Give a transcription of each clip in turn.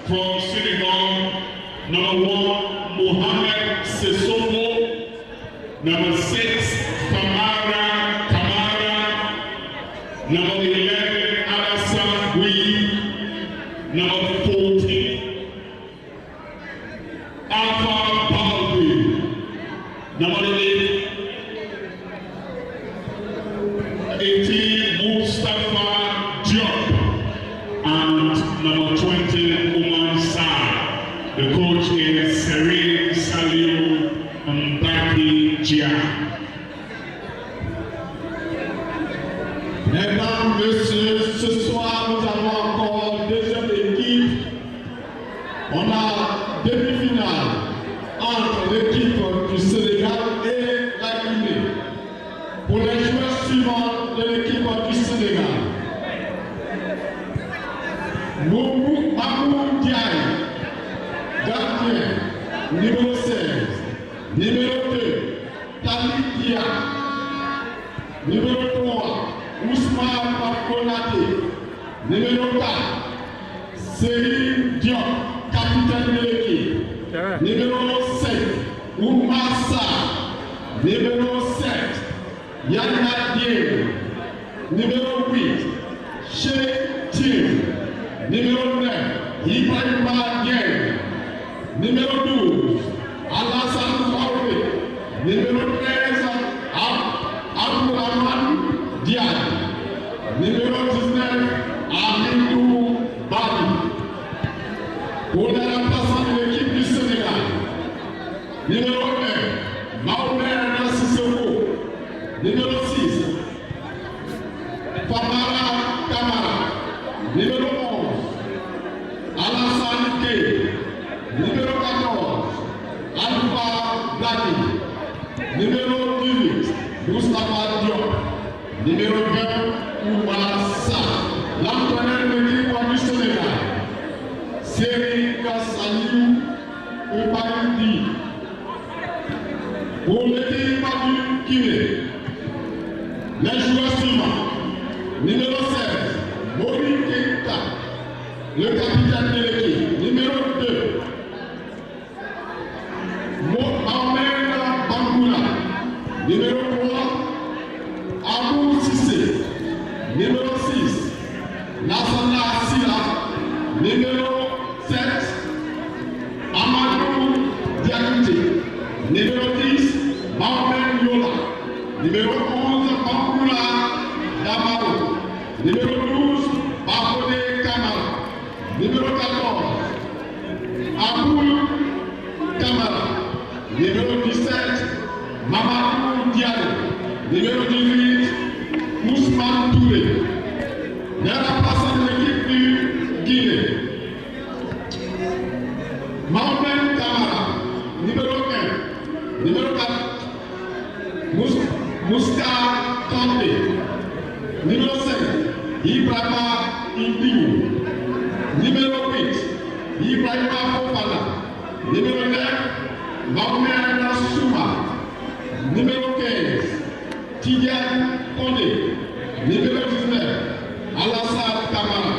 from Senegal, number 1, Mohamed Sissoko, number 6, Famara Kamara, number 11, Alassane Gui, number 14, Alpha Balbi, number 18, Mustafa Diop, and number 20, Umar Sarr. The coach is Serene Saliu Mbaki Jia. Mesdames, Messieurs, ce soir nous avons encore deuxième équipe. On a demi-finale entre l'équipe du Sénégal et la Guinée. Pour les joueurs suivants de l'équipe du Sénégal, Mamoud Diaye, gardien, numéro 16, numéro 2, Talik Dia, numéro 3, Ousmane Makonate, numéro 4, Serine Diop, capitaine de l'équipe, numéro 7, Oumar Sarr, numéro 7, Yann Dieng, numéro 8, Cheikh Tim, numéro 9, Ibrahima Dieng, numéro 12, Alassane Traoré, numéro 13, Abdourahmane Diagne, numéro 19, Amidou Bali. Pour les remplaçants de l'équipe du Sénégal, numéro 1, Mahomet Sissoko, numéro 6, Famara Kamara, numéro 11, Alassane Gueye, numéro 14, Alpha Bladi, numéro 18, Moustapha Diop, numéro 20, Oumar Sarr. L'entraîneur de l'équipe du Sénégal, Serine Saliu Mbaki. Pour l'équipe du Guinée, les joueurs suivants, numéro 16, Mori Keita, le capitaine de l'équipe, numéro 2, Mohamed Bangoula, numéro 3, Abou Sissé, numéro 6, Lassana Silla, numéro 7, Amadou Diakité, numéro 10, Mohamed Yola, numéro 11, Bangoula Damaro, numéro 12, Babode Kamara, numéro 14, Aboul Kamara, numéro 17, Mamadou Diallo, numéro 18, Ousmane Touré. Les remplaçants de l'équipe du Guinée, Mohamed Kamara, numéro 1, numéro 4, Mouska Kanté, numéro 5, Ibrahima Indiou, numéro 8, Ibrahima Fofana, numéro 9, Mohamed Souma, numéro 15, Tidiane Kondé, numéro 19, Alassane Kamara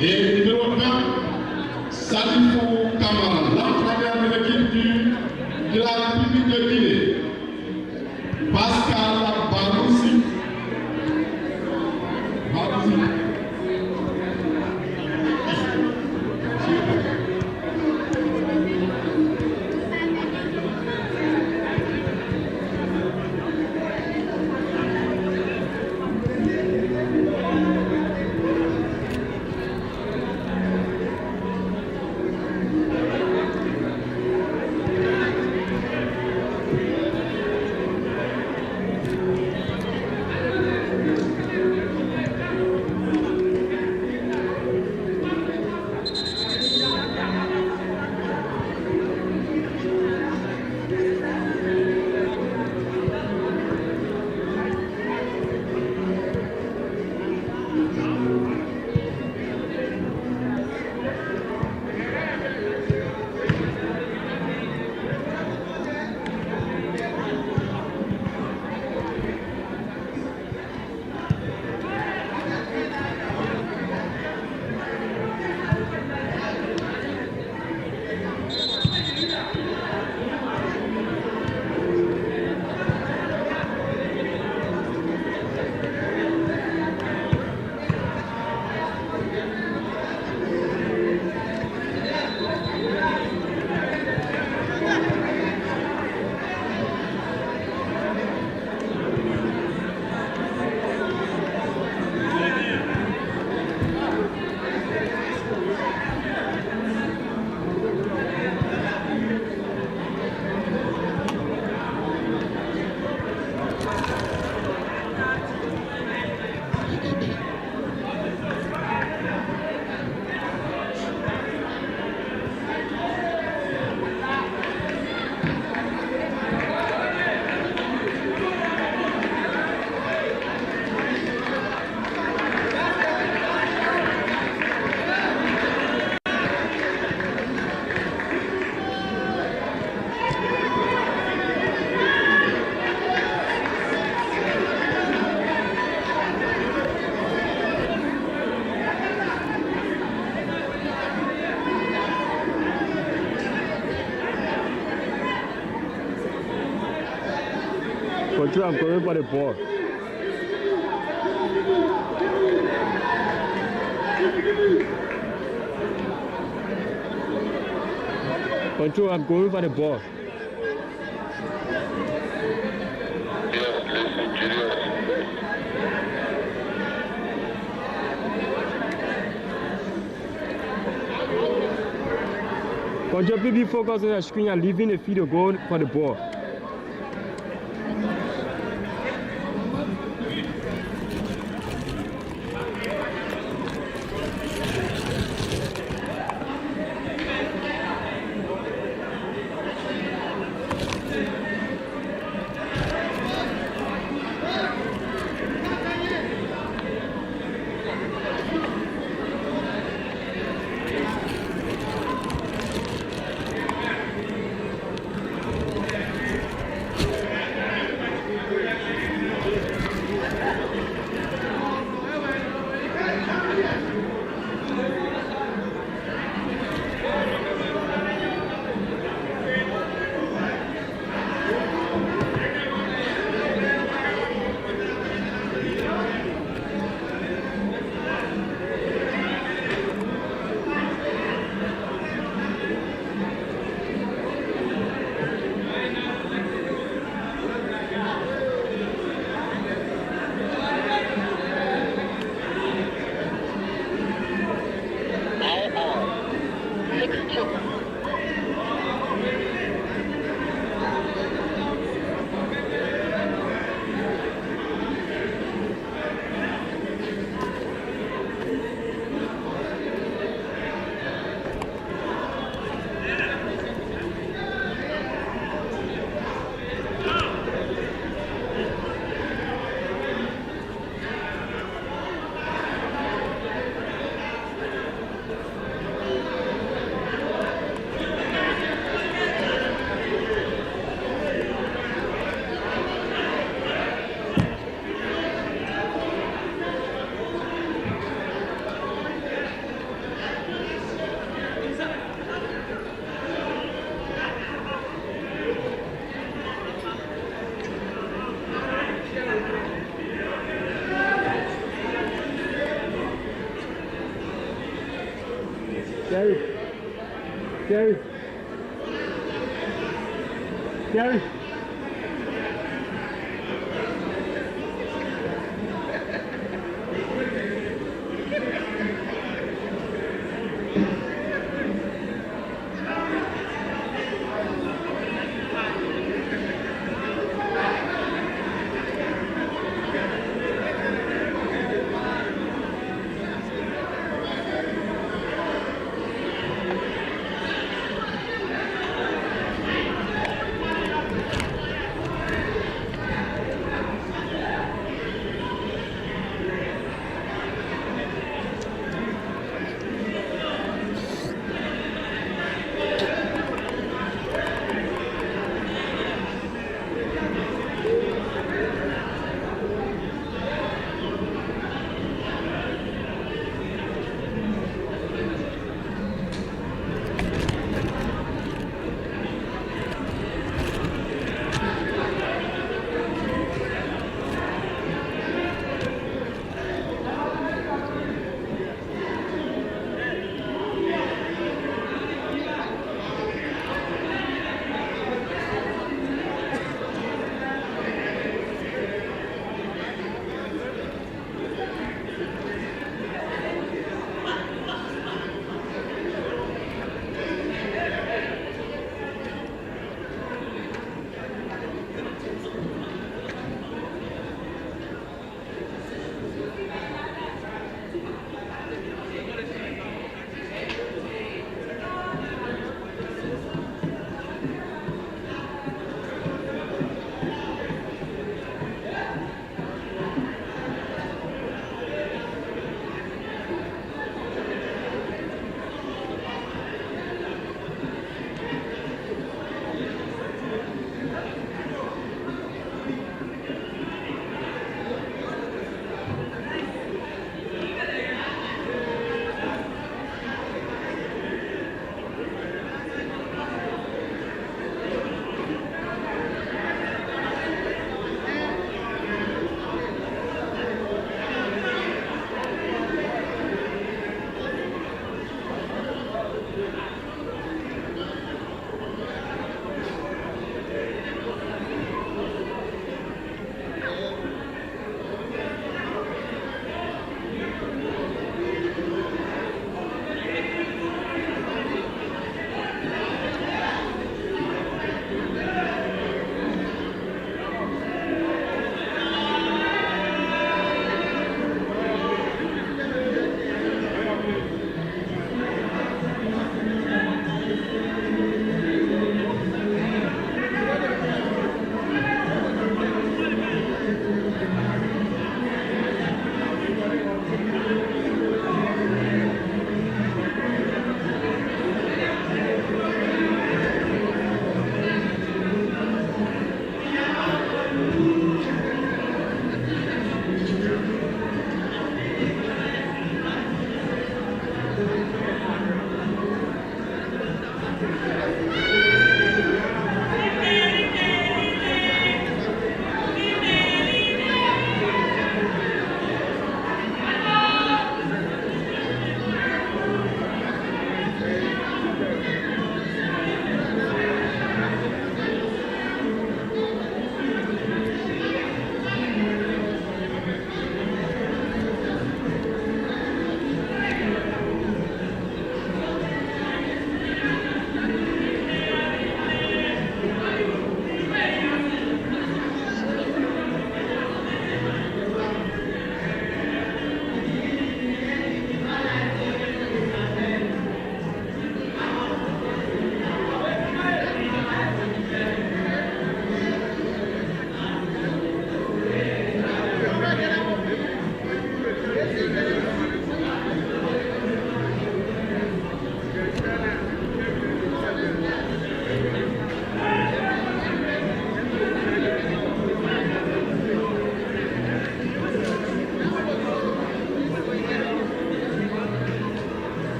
et numéro 20, Salifou Kamara, l'entraîneur de l'équipe de la République de Guinée, Pascal Baroussi. Control, I'm going for the ball. Control, I'm going for the ball. Control, be focused on the screen and leaving the field goal for the ball. Gary.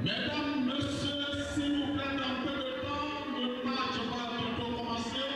Mesdames, Messieurs, s'il vous plaît, un peu de temps, le match va bientôt commencer.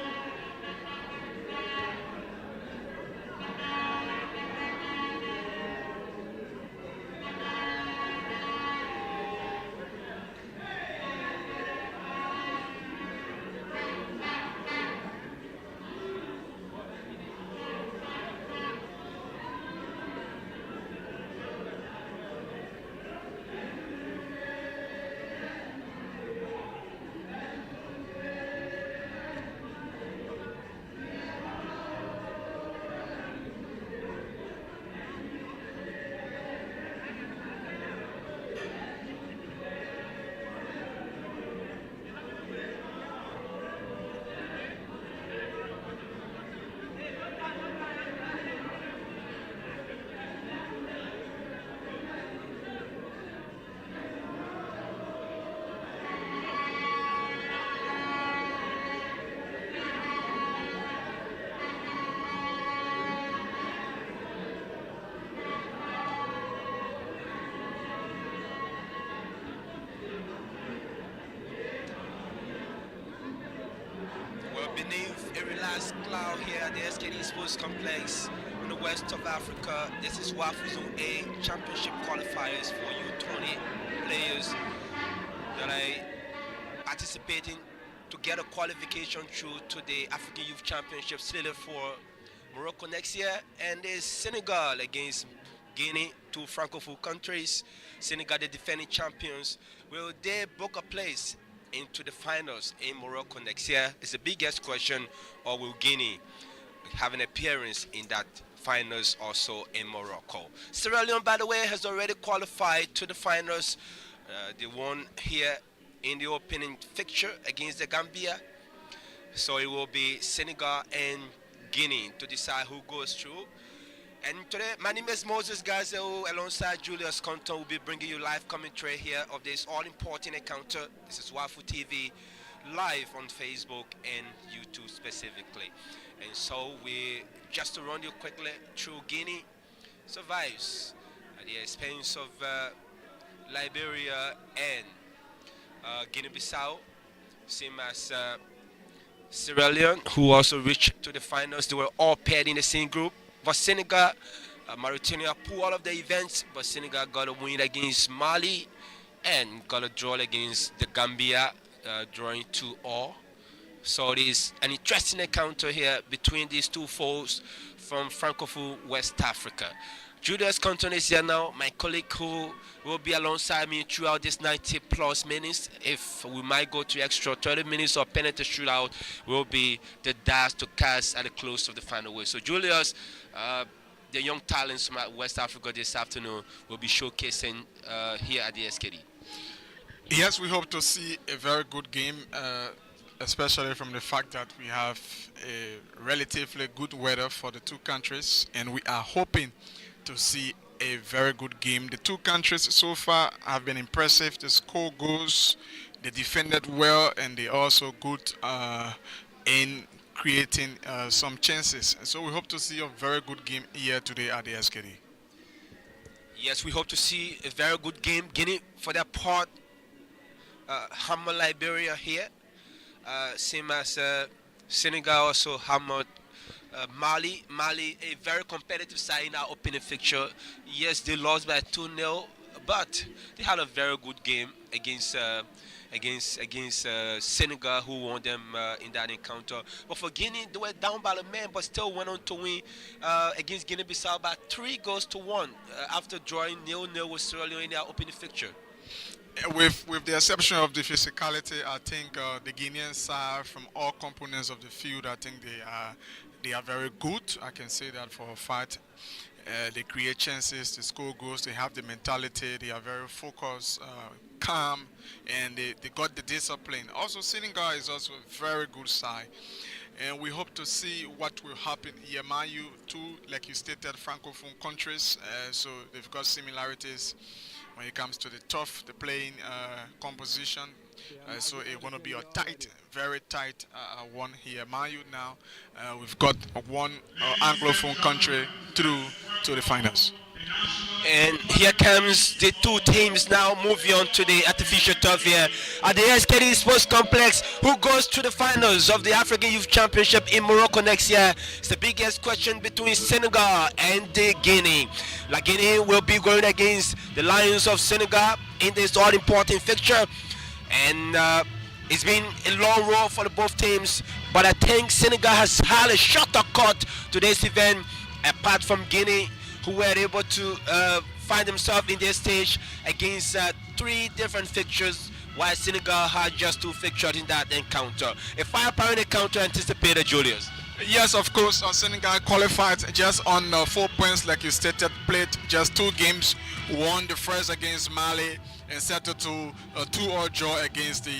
Beneath a relaxed cloud here at the SKD Sports Complex in the west of Africa, this is WAFU Zone A Championship qualifiers for U-20 players that are participating to get a qualification through to the African Youth Championship slated for Morocco next year, and there's Senegal against Guinea, two Francophone countries. Senegal, the defending champions. Will they book a place into the finals in Morocco next year? It's the biggest question. Or will Guinea have an appearance in that finals also in Morocco? Sierra Leone, by the way, has already qualified to the finals. They won here in the opening fixture against the Gambia. So it will be Senegal and Guinea to decide who goes through. And today, my name is Moses Gazelle, alongside Julius Compton. Will be bringing you live commentary here of this all-important encounter. This is WAFU TV, live on Facebook and YouTube specifically. And so we, just to run you quickly through, Guinea survives at the expense of Liberia and Guinea-Bissau, same as Sierra Leone, who also reached to the finals. They were all paired in the same group. But Senegal, Mauritania pulled all of the events, but Senegal got a win against Mali and got a draw against the Gambia, drawing 2-2. So it is an interesting encounter here between these two foes from Francophone West Africa. Julius Compton is here now, my colleague who will be alongside me throughout this 90 plus minutes. If we might go to extra 30 minutes or penalty shootout, will be the dash to cast at the close of the final whistle. So Julius, the young talents from West Africa this afternoon will be showcasing here at the SKD. Yes, we hope to see a very good game, especially from the fact that we have a relatively good weather for the two countries, and we are hoping to see a very good game. The two countries so far have been impressive. The score goes, they defended well, and they also good in creating some chances. And so we hope to see a very good game here today at the SKD. Yes, we hope to see a very good game. Guinea, for their part, hammer Liberia here, same as Senegal also hammered Mali, a very competitive side in our opening fixture. Yes, they lost by 2-0, but they had a very good game against Senegal, who won them in that encounter. But for Guinea, they were down by a man, but still went on to win against Guinea-Bissau by 3-1 after drawing 0-0 with Sierra Leone in their opening fixture. With the exception of the physicality, I think the Guinean side, from all components of the field, I think they are very good. I can say that for a fact. They create chances, they score goals, they have the mentality, they are very focused, calm, and they got the discipline. Also, Senegal is also a very good side. And we hope to see what will happen here. Manu, too, like you stated, Francophone countries, so they've got similarities when it comes to the playing composition. So it's going to be a tight, very tight one here. Manu now, we've got one Anglophone country through to the finals. And here comes the two teams now moving on to the artificial turf here at the SKD Sports Complex. Who goes to the finals of the African Youth Championship in Morocco next year? It's the biggest question between Senegal and the Guinea. La Guinea will be going against the Lions of Senegal in this all-important fixture. And it's been a long road for the both teams, but I think Senegal has had a shorter cut to this event, apart from Guinea, who were able to find themselves in this stage against 3 different fixtures, while Senegal had just 2 fixtures in that encounter. A firepower encounter anticipated, Julius. Yes, of course. Senegal qualified just on 4 points, like you stated, played just 2 games, won the first against Mali, and settled to a 2-all draw against the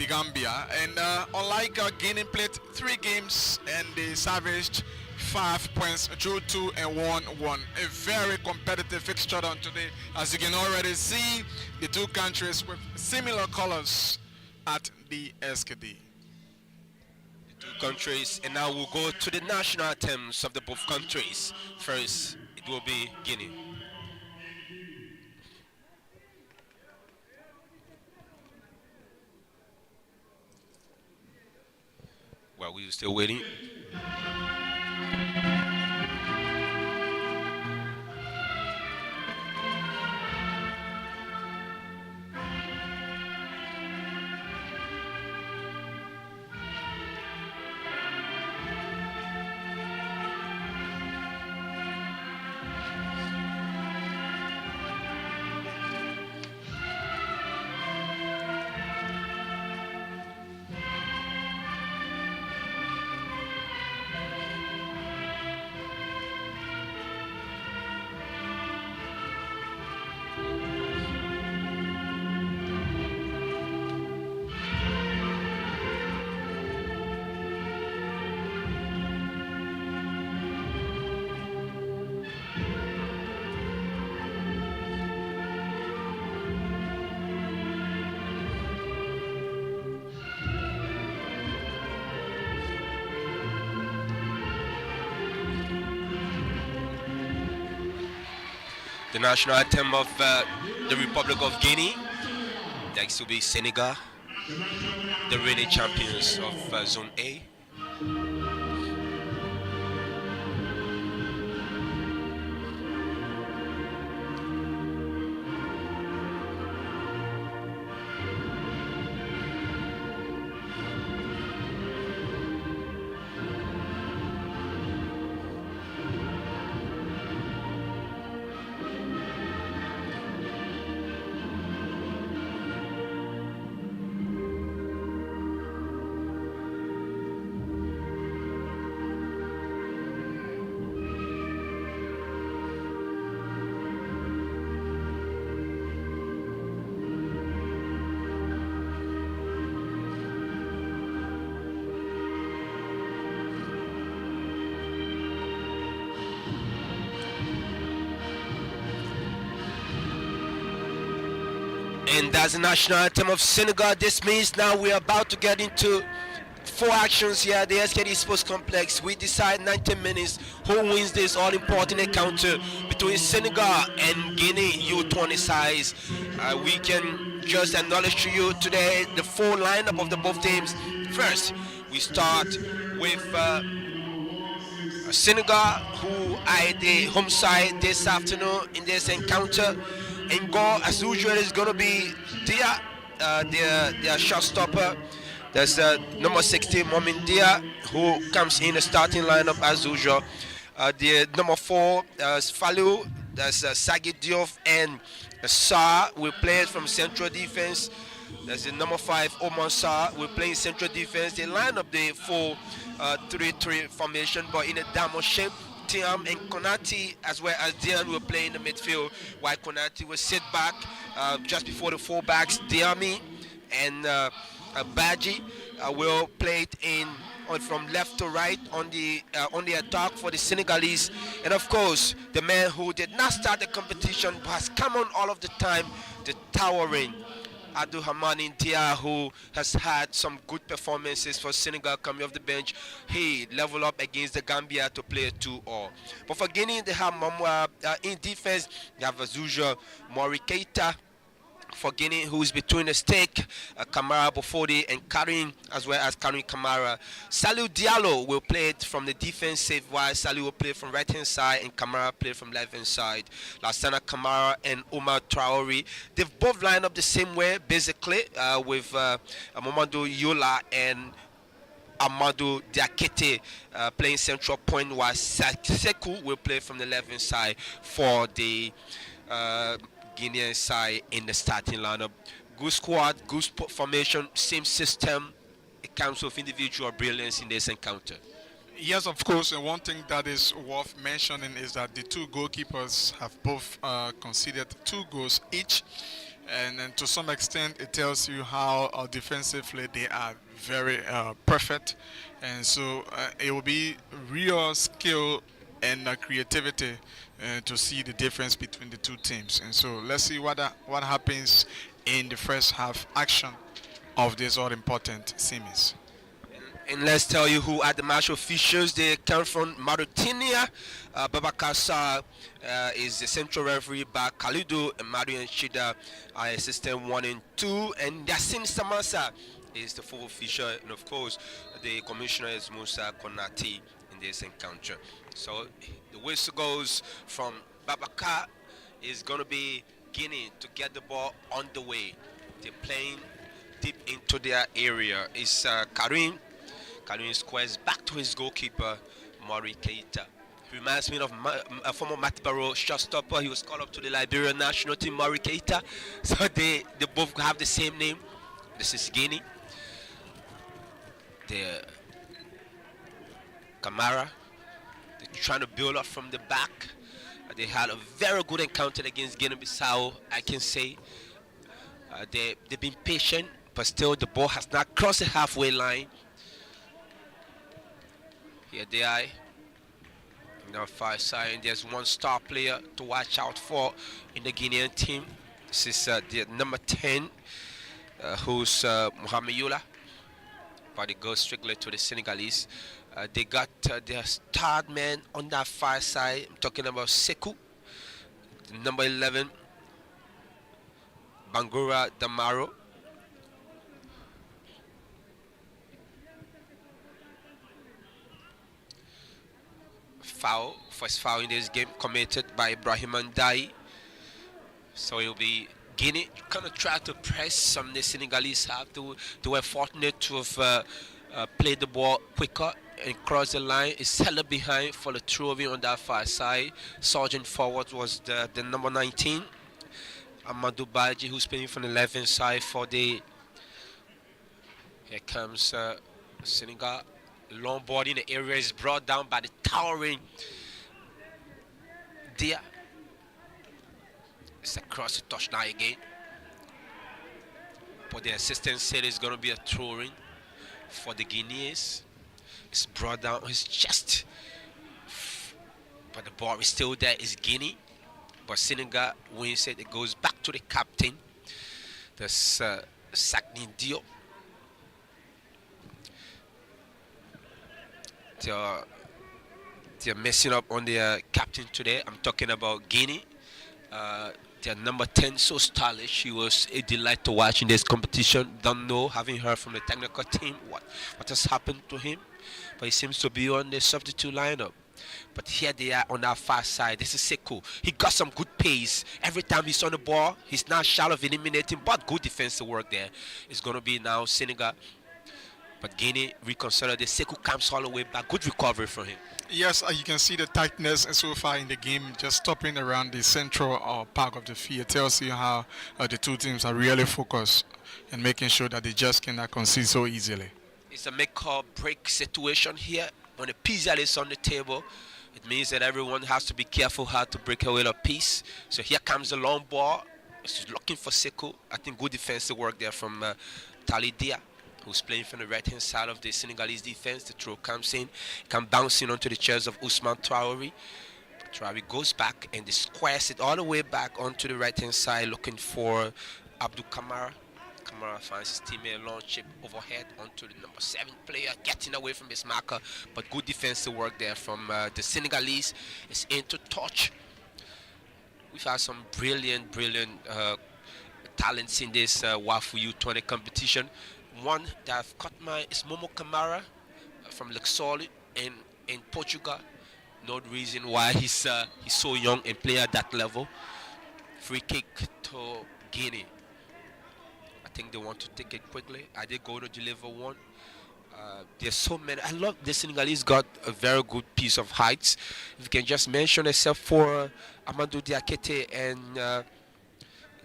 Gambia. And unlike Guinea, played 3 games and they salvaged 5 points, drew 2 and won 1. A very competitive fixture on today, as you can already see, the two countries with similar colors at the SKD. The two countries, and now we'll go to the national anthems of the both countries. First, it will be Guinea. While we're still waiting. The national anthem of the Republic of Guinea. Next will be Senegal, the reigning champions of Zone A. And that's the national anthem of Senegal. This means now we're about to get into 4 actions here at the SKD Sports Complex. We decide 90 minutes who wins this all-important encounter between Senegal and Guinea U-20 sides. We can just acknowledge to you today the full lineup of the both teams. First, we start with Senegal, who are the home side this afternoon in this encounter. And goal, as usual, is going to be Dia, their shot stopper. That's number 16, Momin Dia, who comes in the starting lineup as usual. The number 4, Falou, that's Sagi Diouf, and Sarr will play from central defense. That's the number 5, Omar Sarr, will play in central defense. They line up the 4-3-3 formation, but in a diamond shape. Tiam and Konati, as well as Dian, will play in the midfield, while Konati will sit back just before the fullbacks. Diami and Badji will play it in from left to right on the attack for the Senegalese. And of course, the man who did not start the competition but has come on all of the time, the towering Abdulhamani Dia, who has had some good performances for Senegal coming off the bench. He leveled up against the Gambia to play a 2-all. But for Guinea, they have in defense, they have as usual Mori Keita for Guinea, who is between the stake, Kamara Bofodi and Karim, as well as Karim Kamara. Salou Diallo will play it from the defensive, while Salou will play from right hand side and Kamara play from left hand side. Lassana Kamara and Omar Traore, they've both lined up the same way basically, with Mamadou Yola and Amadou Diakete playing central point, while Sekou will play from the left hand side for the Guinean side in the starting lineup. Good squad, good formation, same system. It comes with individual brilliance in this encounter. Yes, of course, and one thing that is worth mentioning is that the 2 goalkeepers have both conceded 2 goals each, and to some extent it tells you how defensively they are very perfect, and so it will be real skill and creativity to see the difference between the 2 teams. And so let's see what happens in the first half action of this all-important semis. And let's tell you who are the match officials. They come from Mauritania. Babakar Sarr is the central referee. Khalidu and Marian Shida are assistant 1 and 2. And Yassine Samasa is the full official. And of course, the commissioner is Musa Konati in this encounter. So the whistle goes from Babakar. Is going to be Guinea to get the ball on the way. They're playing deep into their area. It's Karim. Karim squares back to his goalkeeper, Mori Keita. He reminds me of a former Matibaro shot stopper. He was called up to the Liberia national team, Mori Keita. So they both have the same name. This is Guinea. The Kamara. They're trying to build up from the back. They had a very good encounter against Guinea-Bissau, I can say. They've been patient, but still the ball has not crossed the halfway line. Here they are. On the far side, and there's one star player to watch out for in the Guinean team. This is the number 10, who's Mohamed Youla. But it goes strictly to the Senegalese. They got their star man on that far side. I'm talking about Sekou. Number 11, Bangura Damaro. First foul in this game committed by Ibrahim Ndai. So it will be Guinea kind of try to press some. The Senegalese have to. They were fortunate to have played the ball quicker and cross the line. It's hella behind for the throwing on that far side. Sergeant forward was the number 19, Amadou Badji, who's playing from the left hand side for the. Here comes Senegal. Long ball in the area is brought down by the towering Dia. It's across the touchline again. But the assistant said it's going to be a throwing for the Guineans. It's brought down on his chest. But the ball is still there. It's Guinea. But Senegal wins it. It goes back to the captain. This Sagni Dio. They're messing up on their captain today. I'm talking about Guinea. Their number 10, so stylish. He was a delight to watch in this competition. Don't know, having heard from the technical team what has happened to him, but he seems to be on the substitute lineup. But here they are on our far side. This is Sekou. He got some good pace. Every time he's on the ball, he's not shy of eliminating, but good defensive work there. It's going to be now Senegal. But Guinea reconsolidated. Sekou comes all the way back. Good recovery from him. Yes, you can see the tightness so far in the game, just stopping around the central part of the field. Tells you how the two teams are really focused and making sure that they just cannot concede so easily. It's a make or break situation here. When the pizza is on the table, it means that everyone has to be careful how to break away a piece. So here comes the long ball. It's looking for Sekou. I think good defensive work there from Talidia, who's playing from the right-hand side of the Senegalese defense. The throw comes in, can bounce in onto the chairs of Ousmane Traoré. Traoré goes back and they squares it all the way back onto the right-hand side, looking for Abdou Kamara. Kamara finds his teammate, long chip overhead onto the number 7 player, getting away from his marker, but good defensive work there from the Senegalese. It's into touch. We've had some brilliant talents in this WAFU U-20 competition. One that I've caught my eye is Momo Kamara from Luxor in Portugal. No reason why he's so young and play at that level. Free kick to Guinea. I think they want to take it quickly. Are they going to deliver one? There's so many. I love the Senegalese got a very good piece of heights. If you can just mention, except for Amadou Diakité and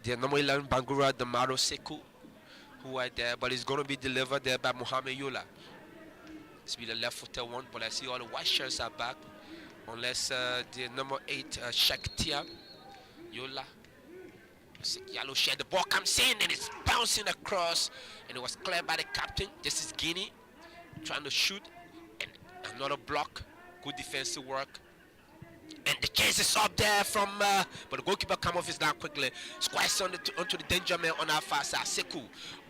the number 11 Bangura Damaro Sekou, who are there, but it's going to be delivered there by Mohamed Yola. It's be the left-footed one, but I see all the white shirts are back, unless the number 8 Shaktia Yola. Yellow shirt, the ball comes in and it's bouncing across, and it was cleared by the captain. This is Guinea trying to shoot, and another block. Good defensive work. And the chase is up there from, but the goalkeeper come off his line quickly. Squares onto the danger man on our far side. Sekou.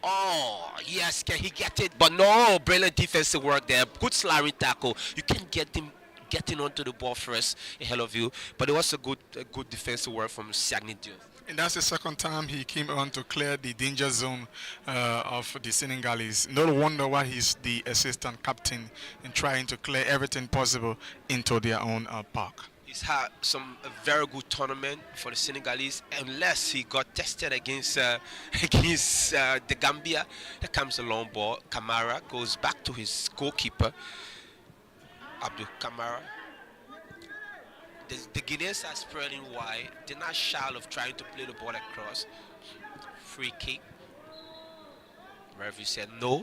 Oh, yes, can he get it? But no, brilliant defensive work there. Good sliding tackle. You can get him getting onto the ball first ahead of you. But it was a good defensive work from Sagni Diop. And that's the second time he came on to clear the danger zone of the Senegalese. No wonder why he's the assistant captain and trying to clear everything possible into their own park. He's had a very good tournament for the Senegalese, unless he got tested against the Gambia. There comes a long ball. Kamara goes back to his goalkeeper, Abdou Kamara. The Guineans are spreading wide. They're not shy of trying to play the ball across. Free kick. Referee said no,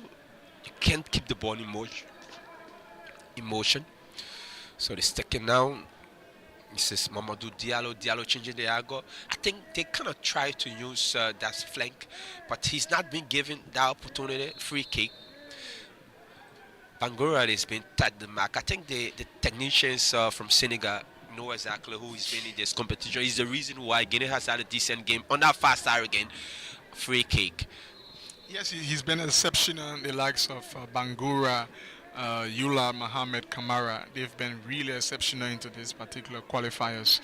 you can't keep the ball in motion. So they're sticking down. This is Mamadou Diallo changing the angle. I think they kind of try to use that flank, but he's not been given that opportunity. Free kick. Bangura has been tagged the mark. I think the technicians from Senegal know exactly who is winning this competition. Is the reason why Guinea has had a decent game on that fast side again. Free kick. Yes, he's been exceptional. The likes of Bangura, Yula, Mohamed Kamara, they've been really exceptional into these particular qualifiers.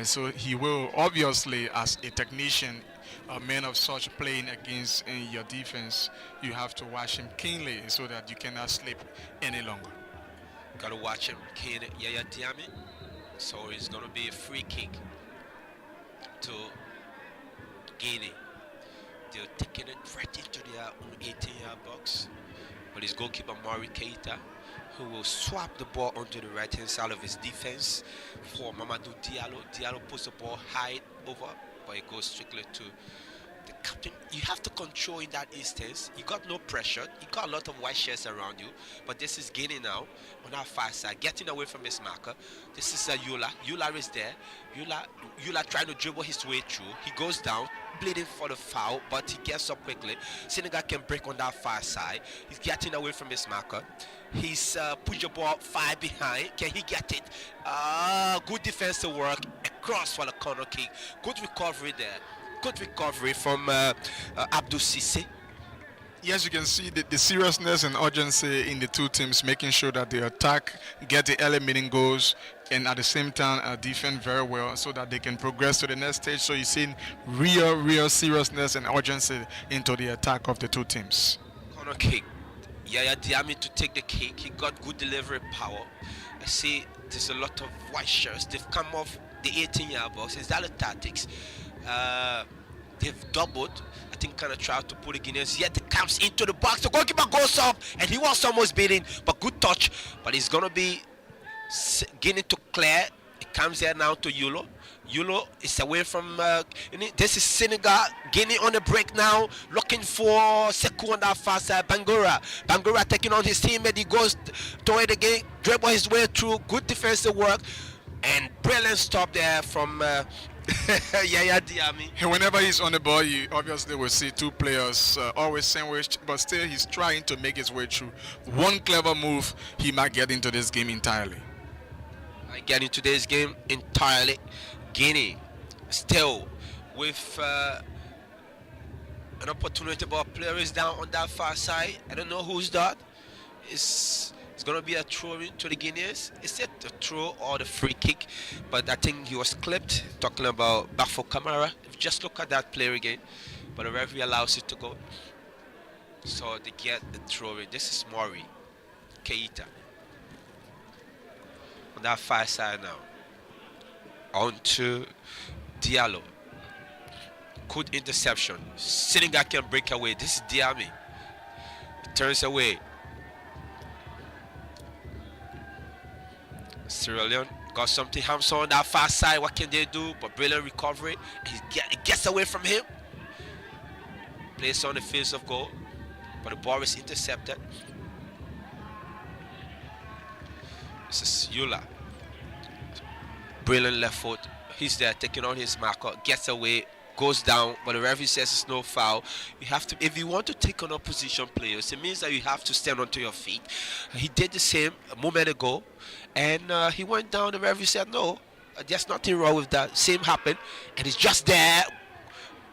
So he will obviously, as a technician, a man of such playing against in your defense, you have to watch him keenly so that you cannot sleep any longer. Gotta watch him keenly. Yaya Diame. So it's gonna be a free kick to Guinea. They're taking it right into their own 18-yard box. But his goalkeeper, Mari Keita, who will swap the ball onto the right-hand side of his defense for Mamadou Diallo. Diallo puts the ball high over, but it goes strictly to the captain. You have to control in that instance. You got no pressure. You got a lot of white shirts around you. But this is Guinea now on our far side, getting away from his marker. This is Yula. Yula is there. Yula trying to dribble his way through. He goes down, bleeding for the foul, but he gets up quickly. Senegal can break on that far side. He's getting away from his marker. He's put the ball far behind. Can he get it? Good defensive work across for the corner kick. Good recovery there. good recovery from Abdou Cissé. Yes, you can see the seriousness and urgency in the two teams, making sure that they attack, get the eliminating goals, and at the same time defend very well so that they can progress to the next stage. So you're seeing real seriousness and urgency into the attack of the two teams. Corner kick. Yaya Diame to take the kick. He got good delivery power. I see there's a lot of white shirts. They've come off the 18-yard box. Is that the tactics? They've doubled. I think kind of tried to pull the Guineans. Yet it comes into the box. The goalkeeper goes up and he was almost beaten, but good touch. But it's going to be Guinea to clear. It comes here now to Yulo. Yulo is away from this is Senegal. Guinea on the break now, looking for Sekou on that far side. Bangura taking on his teammate. He goes toward the game, dribble his way through. Good defensive work and brilliant stop there from Yaya Diame. Whenever he's on the ball, you obviously will see two players always sandwiched, but still he's trying to make his way through. One clever move, he might get into this game entirely. Get into this game entirely. Guinea still with an opportunity, but player is down on that far side. I don't know who's that. It's going to be a throw in to the Guineans. Is it a throw or the free kick? But I think he was clipped. Talking about Bafo Kamara. Just look at that player again. But the referee allows it to go. So they get the throw in. This is Mori Keita on that far side now. On to Diallo. Good interception. Senegal can break away. This is Diame. He turns away. Sierra Leone got something. Hamson on that far side. What can they do? But brilliant recovery. He gets away from him. Plays on the face of goal. But the ball is intercepted. This is Yula. Brilliant left foot. He's there taking on his marker. Gets away. Goes down. But the referee says it's no foul. You have to, if you want to take on opposition players, it means that you have to stand onto your feet. He did the same a moment ago. And he went down. The referee said no. There's nothing wrong with that. Same happened. And he's just there.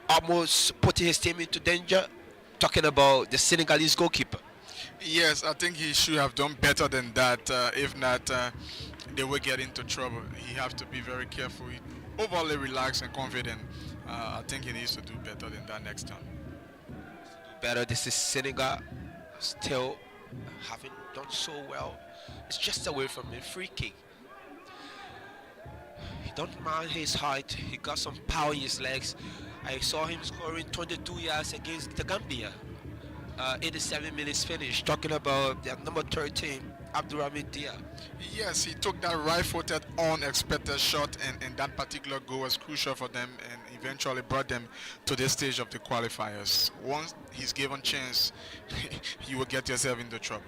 Almost putting his team into danger. Talking about the Senegalese goalkeeper. Yes, I think he should have done better than that. If not, they will get into trouble. He has to be very careful. Overly relaxed and confident. I think he needs to do better than that next time. Better. This is Senegal still haven't done so well. It's just away from him. Free kick. He don't mind his height. He got some power in his legs. I saw him scoring 22 yards against the Gambia. 87 minutes finish. Talking about their number 13, Abdourahmane Dia. Yes, he took that right-footed, unexpected shot, and that particular goal was crucial for them and eventually brought them to this stage of the qualifiers. Once he's given chance, you will get yourself into trouble.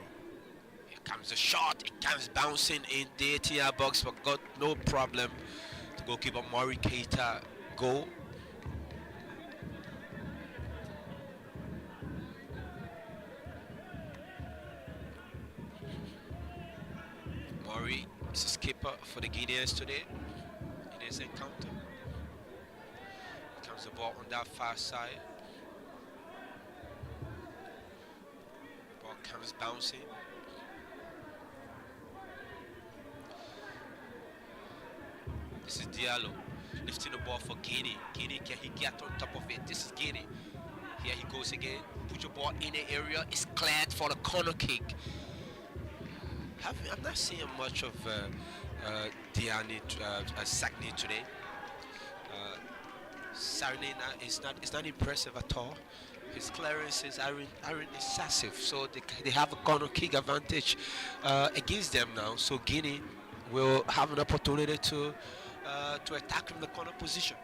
Here comes the shot. It comes bouncing in the 18-yard box, but got no problem. The goalkeeper Mori Keita goal. Mori is a skipper for the Guineans today in this encounter. Here comes the ball on that far side. Ball comes bouncing. This is Diallo lifting the ball for Guinea. Guinea, can he get on top of it? This is Guinea. Here he goes again. Put your ball in the area. It's cleared for the corner kick. I'm not seeing much of Sagni today. Sarney is not impressive at all. His clearances aren't excessive, so they have a corner kick advantage against them now. So Guinea will have an opportunity to attack from the corner position.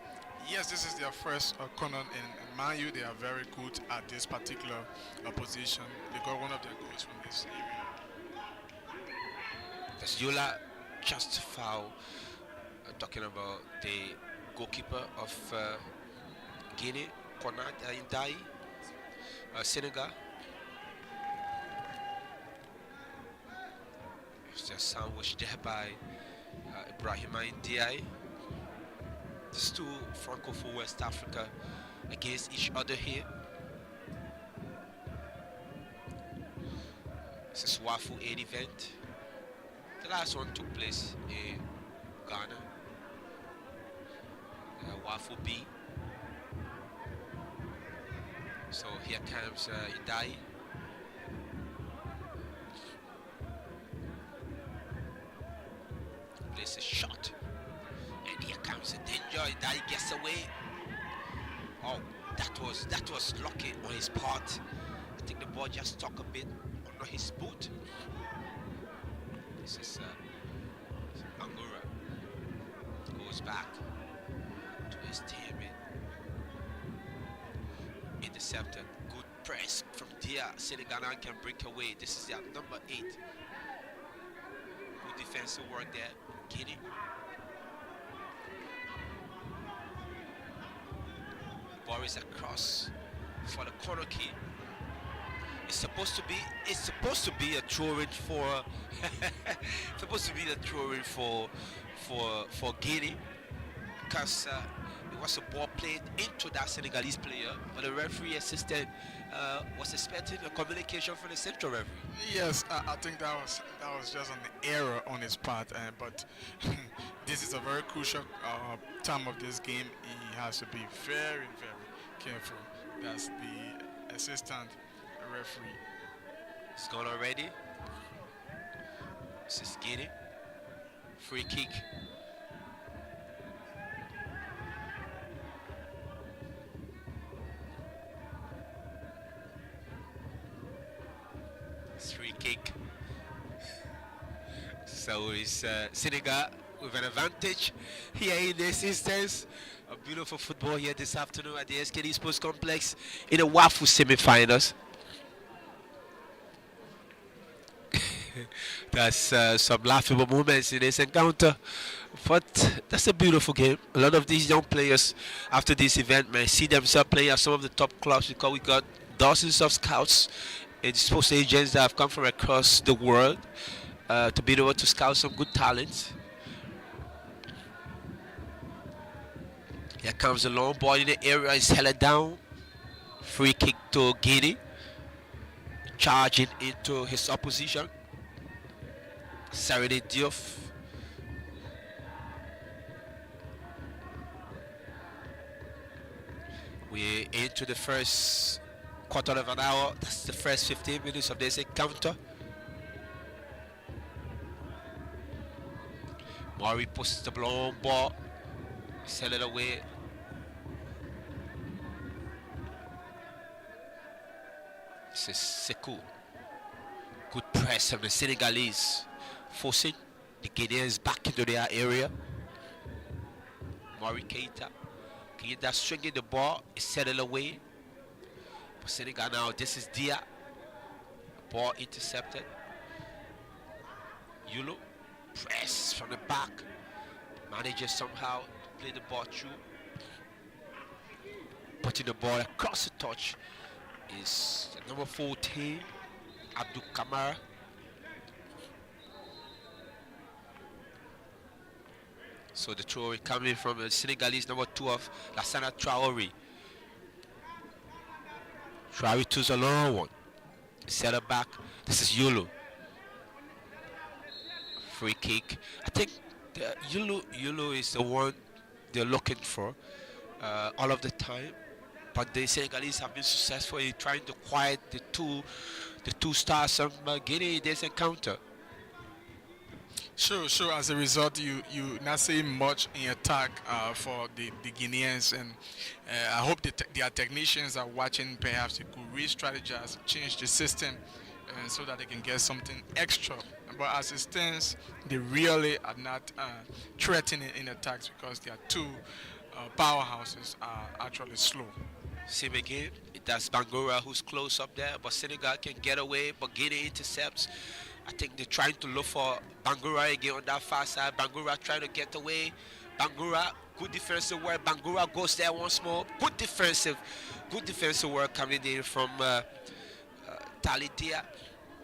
Yes, this is their first corner, and mind you, they are very good at this particular position. They got one of their goals from this area. That's Yola just foul. Talking about the goalkeeper of Guinea, Konat Indai, Senegal. It's a sandwich there by Ibrahima Ndiaye. These two Francophone West Africa against each other here. This is WAFU 8 event. The last one took place in Ghana. WAFU B. So here comes Idai. Places a shot. And here comes the danger. Idai gets away. Oh, that was lucky on his part. I think the ball just stuck a bit under his boot. This is Angura. Goes back to his teammate. Intercepted. Good press from Dia. Senegal can break away. This is their number 8. Good defensive work there. Guinea. Ball is across for the corner kick. It's supposed to be a throw-in for for Guinea, because it was a ball played into that Senegalese player, but the referee assistant was expecting a communication from the central referee. Yes, I think that was just an error on his part, but this is a very crucial time of this game. He has to be very, very careful. That's the assistant referee. It's gone already. This is Guinea. Free kick. Free kick. So it's Senegal with an advantage here in this instance. A beautiful football here this afternoon at the SKD Sports Complex in the WAFU semi-finals. That's some laughable moments in this encounter, but that's a beautiful game. A lot of these young players after this event may see themselves playing at some of the top clubs, because we got dozens of scouts and sports agents that have come from across the world to be able to scout some good talents. Here comes the long ball in the area, is held down. Free kick to Guinea, charging into his opposition. Saride Diouf. We're into the first quarter of an hour. That's the first 15 minutes of this encounter. Maury pushes the long ball. Sell it away. This is Sekou. Good press from the Senegalese, forcing the Guineans back into their area. Maury Keita. Keita swinging the ball, is settled away. For Senegal now, this is Dia. Ball intercepted. Yulo. Press from the back. Manages somehow to play the ball through. Putting the ball across the touch is number 14, Abdul Kamara. So the throw coming from the Senegalese number 12, Lassana Traore. Traore to a long one. Set it back. This is Yulu. Free kick. I think Yulu is the one they're looking for all of the time. But the Senegalese have been successful in trying to quiet the two stars of Guinea in this encounter. Sure. As a result, you not see much in attack for the Guineans, and I hope their technicians are watching. Perhaps they could re-strategize, change the system, so that they can get something extra. But as it stands, they really are not threatening in attacks, because their two powerhouses are actually slow. Same again, that's Bangura who's close up there, but Senegal can get away, but Guinea intercepts. I think they're trying to look for Bangura again on that far side. Bangura trying to get away. Bangura, good defensive work. Bangura goes there once more. Good defensive work coming in from Talitia.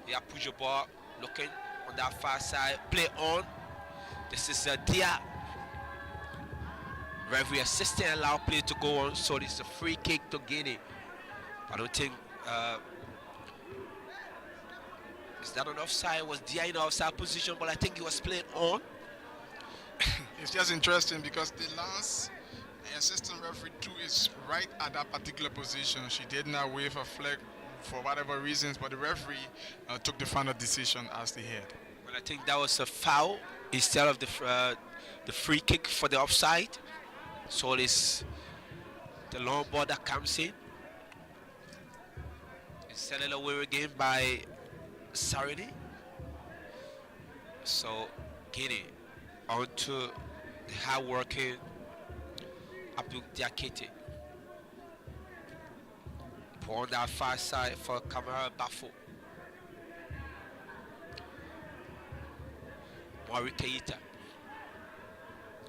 Yeah, push the ball, looking on that far side. Play on. This is Dia. Referee assistant allow play to go on, so it's a free kick to Guinea. I don't think is that an offside? Was Dia in offside position? But I think he was playing on. It's just interesting because the last assistant referee too is right at that particular position. She did not wave a flag for whatever reasons, but the referee took the final decision as the head. But I think that was a foul instead of the free kick for the offside. So it's the long ball that comes in. It's sent away again by Saridi. So Guinea onto the hard-working Abdul Diakite. On that far side for Kamara Bafo. Mori Keita.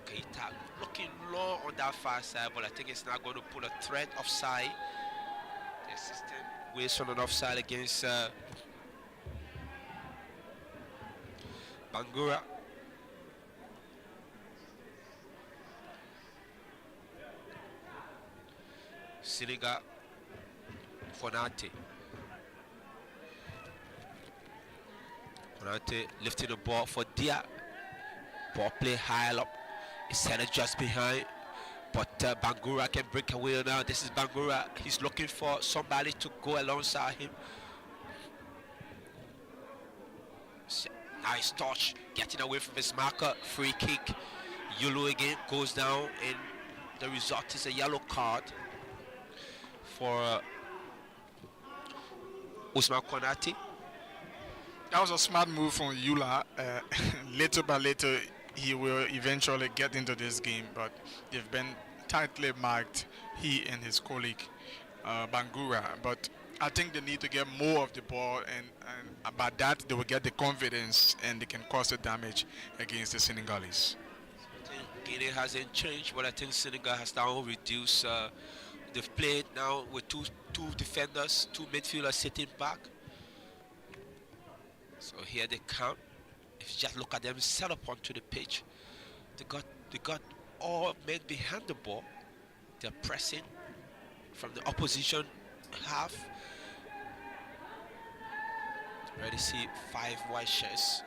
Keita looking low on that far side, but I think it's not going to pull a threat offside. The assistant waits on an offside against Bangura. Senegal. Konate lifting the ball for Dia. Ball play high up. It's headed just behind, but Bangura can break away now. This is Bangura. He's looking for somebody to go alongside him. Nice touch, getting away from his marker. Free kick. Yulu again goes down, and the result is a yellow card for Usman Konate. That was a smart move from Yula. Little by little, he will eventually get into this game, but they've been tightly marked, he and his colleague Bangura. But I think they need to get more of the ball, and by that they will get the confidence and they can cause the damage against the Senegalese. I think Guinea hasn't changed, but I think Senegal has now reduced. They've played now with two defenders, two midfielders sitting back. So here they come. If you just look at them set up onto the pitch, they got all men behind the ball. They're pressing from the opposition half. Ready to see 5 white shirts.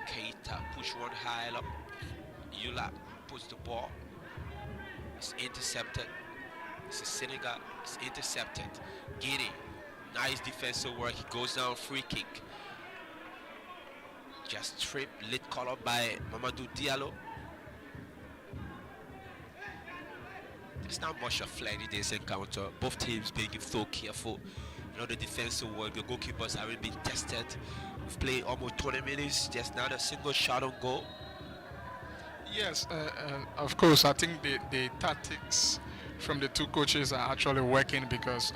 Keita push one high up. Yula puts the ball. It's intercepted. It's a Senegal. It's intercepted. Guinea. Nice defensive work. He goes down, free kick. Just tripped, lit collar by Mamadou Diallo. There's not much of flag in this encounter. Both teams being so careful. You know, the defensive work, the goalkeepers haven't been tested. We've played almost 20 minutes. There's not a single shot on goal. Yes, of course, I think the tactics from the two coaches are actually working because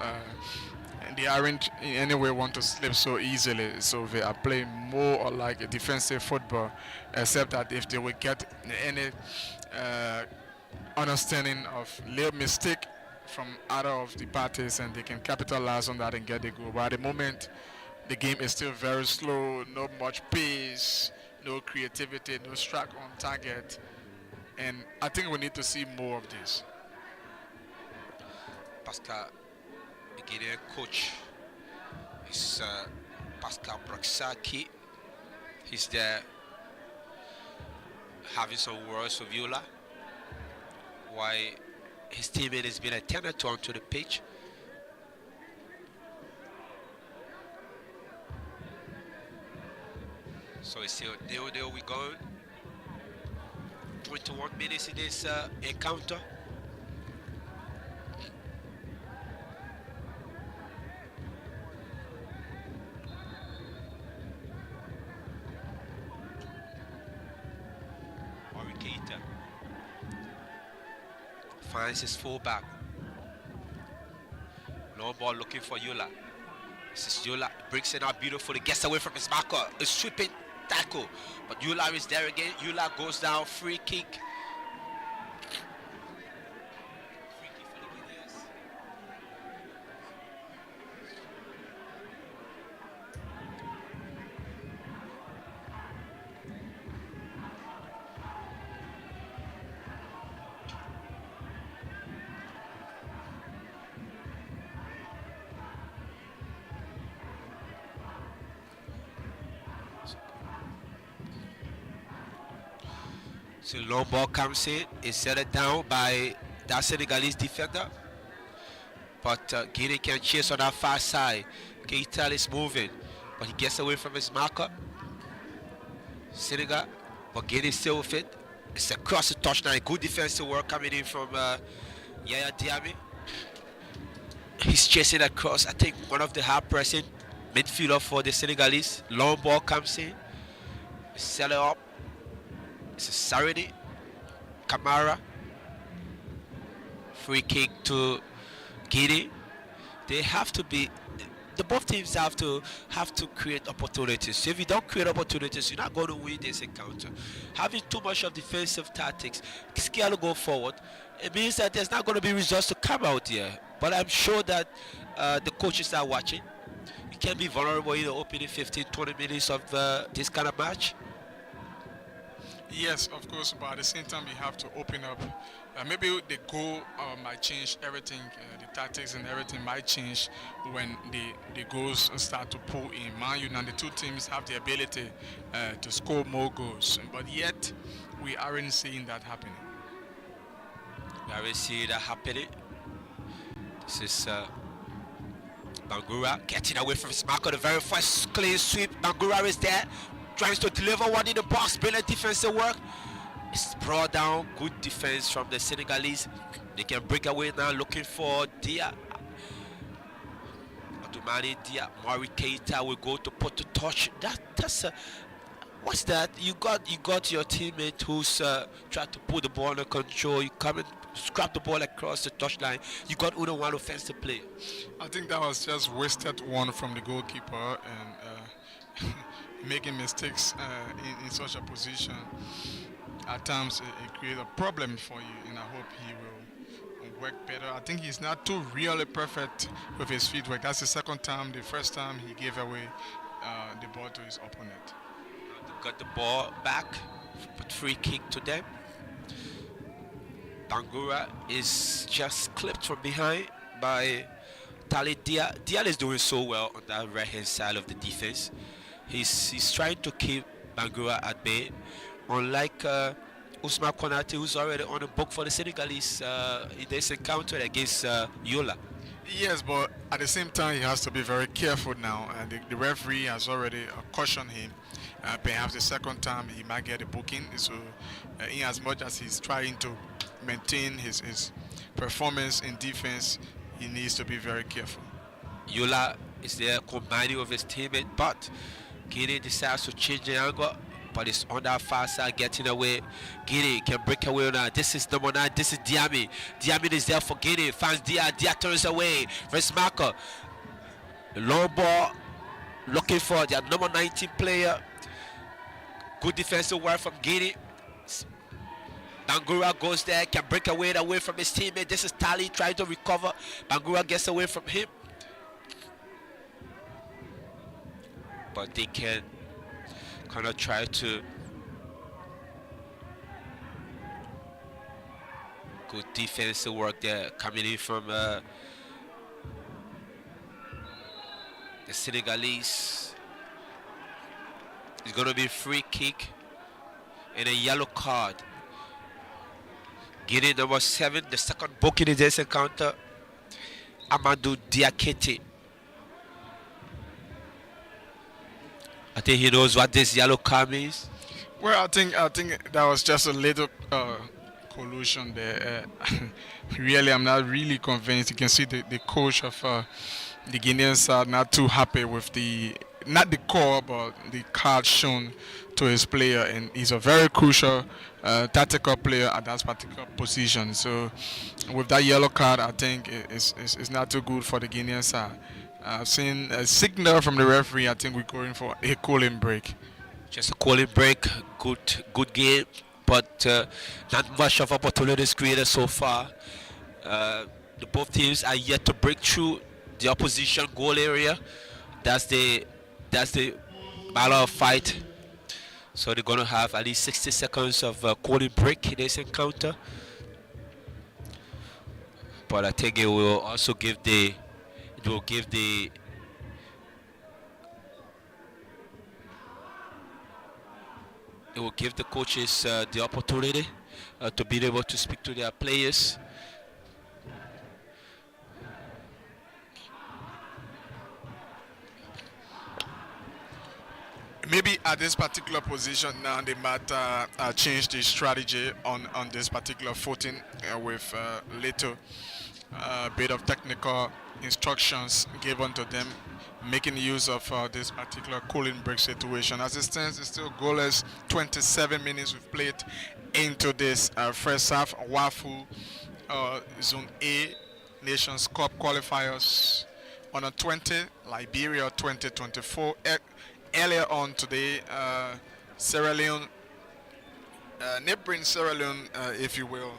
they aren't in any way want to slip so easily. So they are playing more like a defensive football, except that if they will get any understanding of little mistake from either of the parties, and they can capitalize on that and get the goal. But at the moment, the game is still very slow, not much pace, no creativity, no strike on target, and I think we need to see more of this. Pascal, the Guinean coach, is Pascal Braxaki. He's there having some words with Viola, why his teammate has been attended to onto the pitch. So it's still 0-0 we going. 21 minutes in this encounter. Keita finds his fullback. Long ball looking for Yula. This is Yula, brings it out beautifully, gets away from his marker, a sweeping tackle, but Yula is there again. Yula goes down, free kick. Free kick for the Guineans. So long ball comes in, is set it down by that Senegalese defender. But Guinea can chase on that far side. Keita is moving, but he gets away from his marker. Senegal, but Guinea still with it. It's across the touchline. Good defensive work coming in from Yaya Diame. He's chasing across. I think one of the hard pressing midfielder for the Senegalese. Long ball comes in. Sell it up. It's a Saridi. Kamara. Free kick to Guinea. They have to be. The both teams have to create opportunities. So if you don't create opportunities, you're not going to win this encounter. Having too much of defensive tactics, scared to go forward, it means that there's not going to be results to come out here. But I'm sure that the coaches are watching. You can be vulnerable in the opening 15-20 minutes of this kind of match. Yes, of course, but at the same time, we have to open up. Maybe the goal might change everything. The tactics and everything might change when the goals start to pull in. Man United and the two teams have the ability to score more goals, but yet we aren't seeing that happening. We aren't seeing that happening. This is Bangura getting away from his marker. The very first clean sweep. Bangura is there, tries to deliver one in the box. Brilliant defensive work. It's brought down. Good defense from the Senegalese. They can break away now, looking for Dia. Atumani Dia. Mari Keita will go to put the touch. That's what's that? You got your teammate who's tried to put the ball under control. You come and scrap the ball across the touchline. You got only one offensive player. I think that was just wasted one from the goalkeeper and making mistakes in such a position. At times it creates a problem for you, and I hope he will work better. I think he's not too really perfect with his footwork. That's the second time. The first time he gave away the ball to his opponent. Got the ball back, but free kick to them. Bangura is just clipped from behind by Tali Dia. Dia is doing so well on that right hand side of the defense. He's trying to keep Bangura at bay. Unlike Ousmane Konate, who's already on the book for the Senegalese in this encounter against Yola. Yes, but at the same time, he has to be very careful now. The referee has already cautioned him. Perhaps the second time he might get a booking. So, in as much as he's trying to maintain his performance in defense, he needs to be very careful. Yola is there combining with his teammate, but Guinea decides to change the angle. But it's on that far side, getting away. Guinea can break away now. This is number 9. This is Diame. Diame is there for Guinea. Finds Dia. Dia turns away. First marker. The long ball. Looking for their number 19 player. Good defensive work from Guinea. Bangura goes there. Can break away from his teammate. This is Tali trying to recover. Bangura gets away from him. But they can kind of try to good defensive work there coming in from the Senegalese. It's going to be a free kick and a yellow card. Guinea number 7, the second booking in this encounter, Amadou Diakete. I think he knows what this yellow card means. Well, I think that was just a little collusion there. Really, I'm not really convinced. You can see the coach of the Guinean side not too happy with not the call, but the card shown to his player, and he's a very crucial tactical player at that particular position. So, with that yellow card, I think it's not too good for the Guinean side. I've seen a signal from the referee. I think we're going for a cooling break. Just a cooling break. Good game, but not much of opportunities created so far. The both teams are yet to break through the opposition goal area. That's the battle of fight. So they're gonna have at least 60 seconds of cooling break in this encounter. But I think it will also give the will give the coaches the opportunity to be able to speak to their players. Maybe at this particular position now they might change the strategy on this particular footing with little bit of technical instructions given to them, making use of this particular cooling break situation. As it stands, it's still goalless. 27 minutes we've played into this first half. WAFU Zone A Nations Cup qualifiers on a 20, Liberia 2024. Earlier on today, Sierra Leone, neighboring Sierra Leone, if you will,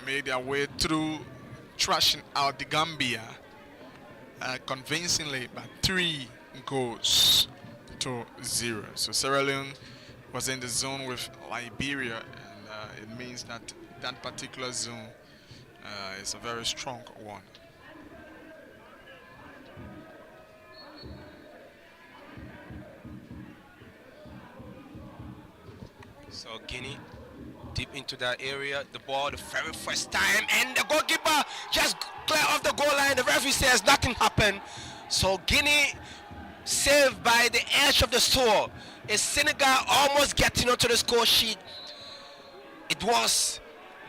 made their way through, trashing out the Gambia convincingly by 3 goals to 0. So Sierra Leone was in the zone with Liberia, and it means that that particular zone is a very strong one. So Guinea deep into that area, the ball the very first time, and the goalkeeper just clear off the goal line. The referee says nothing happened. So Guinea saved by the edge of the store. Is Senegal almost getting onto the score sheet? It was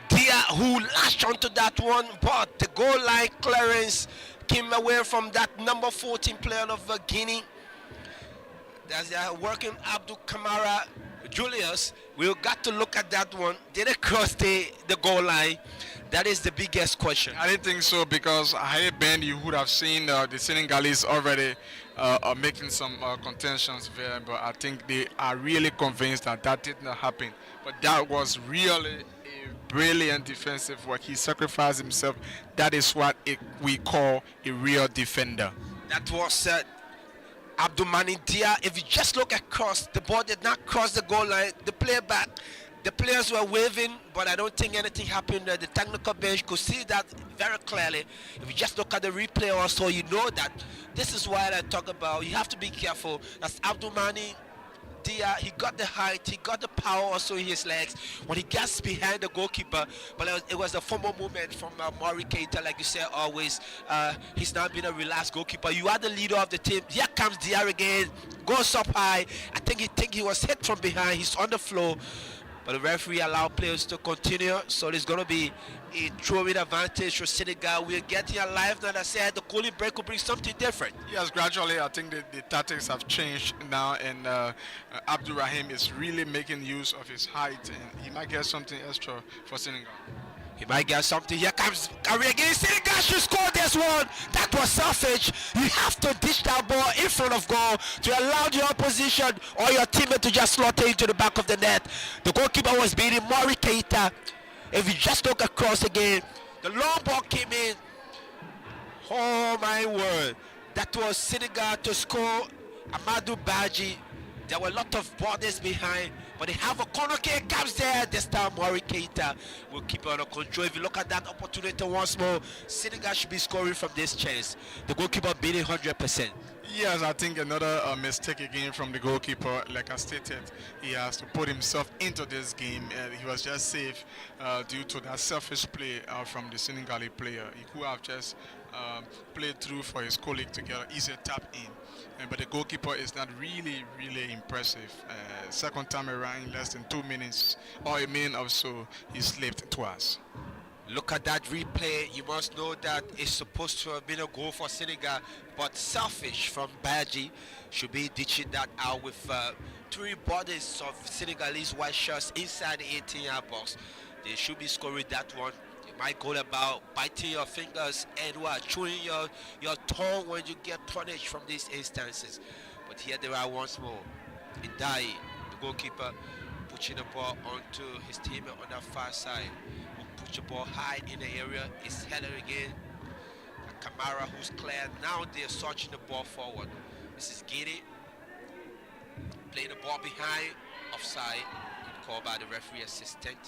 Dia who lashed onto that one, but the goal line clearance came away from that number 14 player of Guinea. As they are working Abdul Kamara Julius, we got to look at that one. Did it cross the goal line? That is the biggest question. I didn't think so, because I Ben, you would have seen the Senegalese already making some contentions there, but I think they are really convinced that that did not happen. But that was really a brilliant defensive work. He sacrificed himself. That is what we call a real defender. That was Abdulmani Dia. If you just look across, the ball did not cross the goal line. The players were waving, but I don't think anything happened. The technical bench could see that very clearly. If you just look at the replay also, you know that this is what I talk about. You have to be careful. That's Abdulmani Dia. He got the height, he got the power also in his legs when he gets behind the goalkeeper. But it was a formal movement from Maury Keita, like you said always. He's now been a relaxed goalkeeper. You are the leader of the team. Here comes Dia again. Goes up high. I think he was hit from behind. He's on the floor. But the referee allowed players to continue, so there's going to be a throwing advantage for Senegal. We're getting alive now. I said the cooling break will bring something different. Yes, gradually I think the tactics have changed now, and Abdurrahim is really making use of his height, and he might get something extra for Senegal. He might get something. Here comes Gary again. Senegal should score this one. That was selfish. You have to dish that ball in front of goal to allow the opposition or your teammate to just slot it into the back of the net. The goalkeeper was beating Maury Keita. If you just look across again, the long ball came in. Oh my word. That was Senegal to score. Amadou Badji. There were a lot of borders behind, but they have a corner kick comes there. This time Maury Keita will keep it under control. If you look at that opportunity once more, Senegal should be scoring from this chance. The goalkeeper beat it 100%. Yes, I think another mistake again from the goalkeeper. Like I stated, he has to put himself into this game. He was just safe due to that selfish play from the Senegalese player. He could have just played through for his colleague to get an easy tap in. But the goalkeeper is not really impressive. Second time around in less than 2 minutes or a minute or so, he slipped twice. Look at that replay. You must know that it's supposed to have been a goal for Senegal, but selfish from Badji should be ditching that out with 3 bodies of Senegalese white shirts inside the 18-yard box. They should be scoring that one. It might go about biting your fingers and chewing your tongue when you get punished from these instances. But here they are once more. Indai, the goalkeeper, pushing the ball onto his teammate on that far side. Push the ball high in the area. It's headed again. Kamara, who's clear. Now they're searching the ball forward. This is Guinea. Playing the ball behind. Offside. Called by the referee assistant.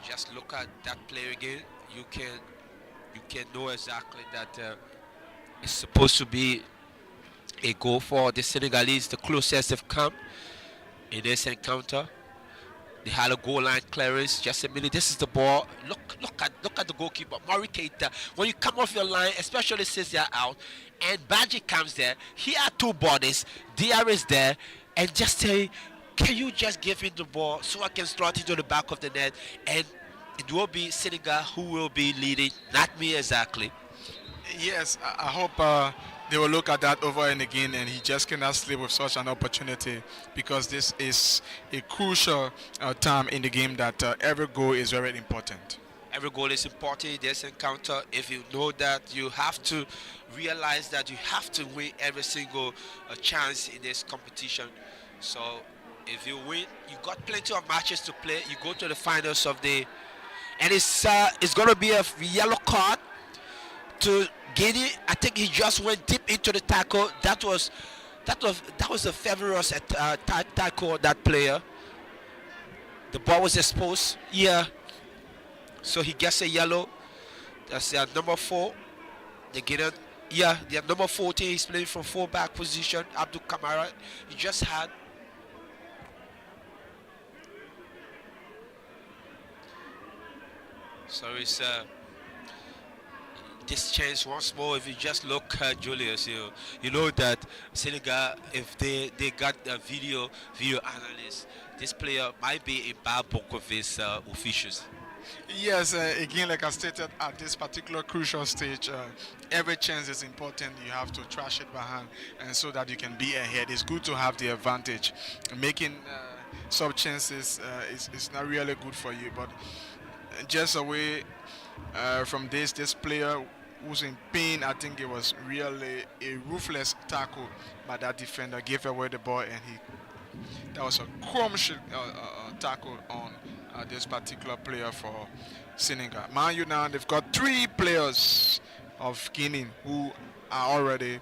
Just look at that player again. you can know exactly that it's supposed to be a goal for the Senegalese, the closest they've come in this encounter. They had a goal line clearance. Just a minute. This is the ball. Look at the goalkeeper, Maury Keita. When you come off your line, especially since they're out, and Badji comes there, he had two bodies. DR is there, and just say, can you just give me the ball so I can slot into the back of the net? And it will be Senegal who will be leading, not me exactly. Yes, I hope they will look at that over and again, and he just cannot sleep with such an opportunity, because this is a crucial time in the game that every goal is very important. Every goal is important in this encounter. If you know that, you have to realize that you have to win every single chance in this competition. So if you win, you got plenty of matches to play. You go to the finals of the, and it's going to be a yellow card to Guinea. I think he just went deep into the tackle. That was a fabulous tackle, that player. The ball was exposed. Yeah. So he gets a yellow. That's number 4. The Guinea. Yeah, they have number 14. He's playing from fullback position. Abdul Kamara. He just had. So it's this chance once more. If you just look at Julius, you know that Senegal, if they got a video analyst, this player might be in bad book of his officials. Yes, again, like I stated, at this particular crucial stage, every chance is important. You have to trash it behind, and so that you can be ahead. It's good to have the advantage. Making sub chances is not really good for you, but just away from this player who's in pain. I think it was really a ruthless tackle by that defender. Gave away the ball, and that was a crucial tackle on this particular player for Senegal. Mind you, now they've got 3 players of Guinea who are already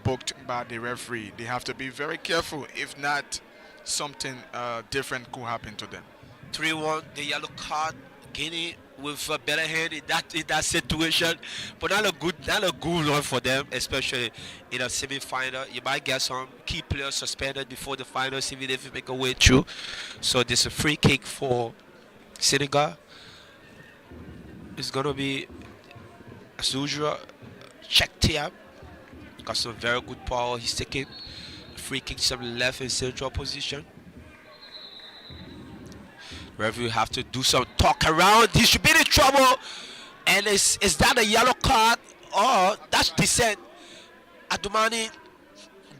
booked by the referee. They have to be very careful. If not, something different could happen to them. 3-1, the yellow card. Guinea with a better hand in that situation, but not a good one for them, especially in a semi-final. You might get some key players suspended before the finals, even if you make a way through. So this is a free kick for Senegal. It's gonna be, as usual, check Tiam. Got some very good power. He's taking free kick to the left in central position. Referee have to do some talk around. He should be in trouble. And is that a yellow card or that's dissent? Adumani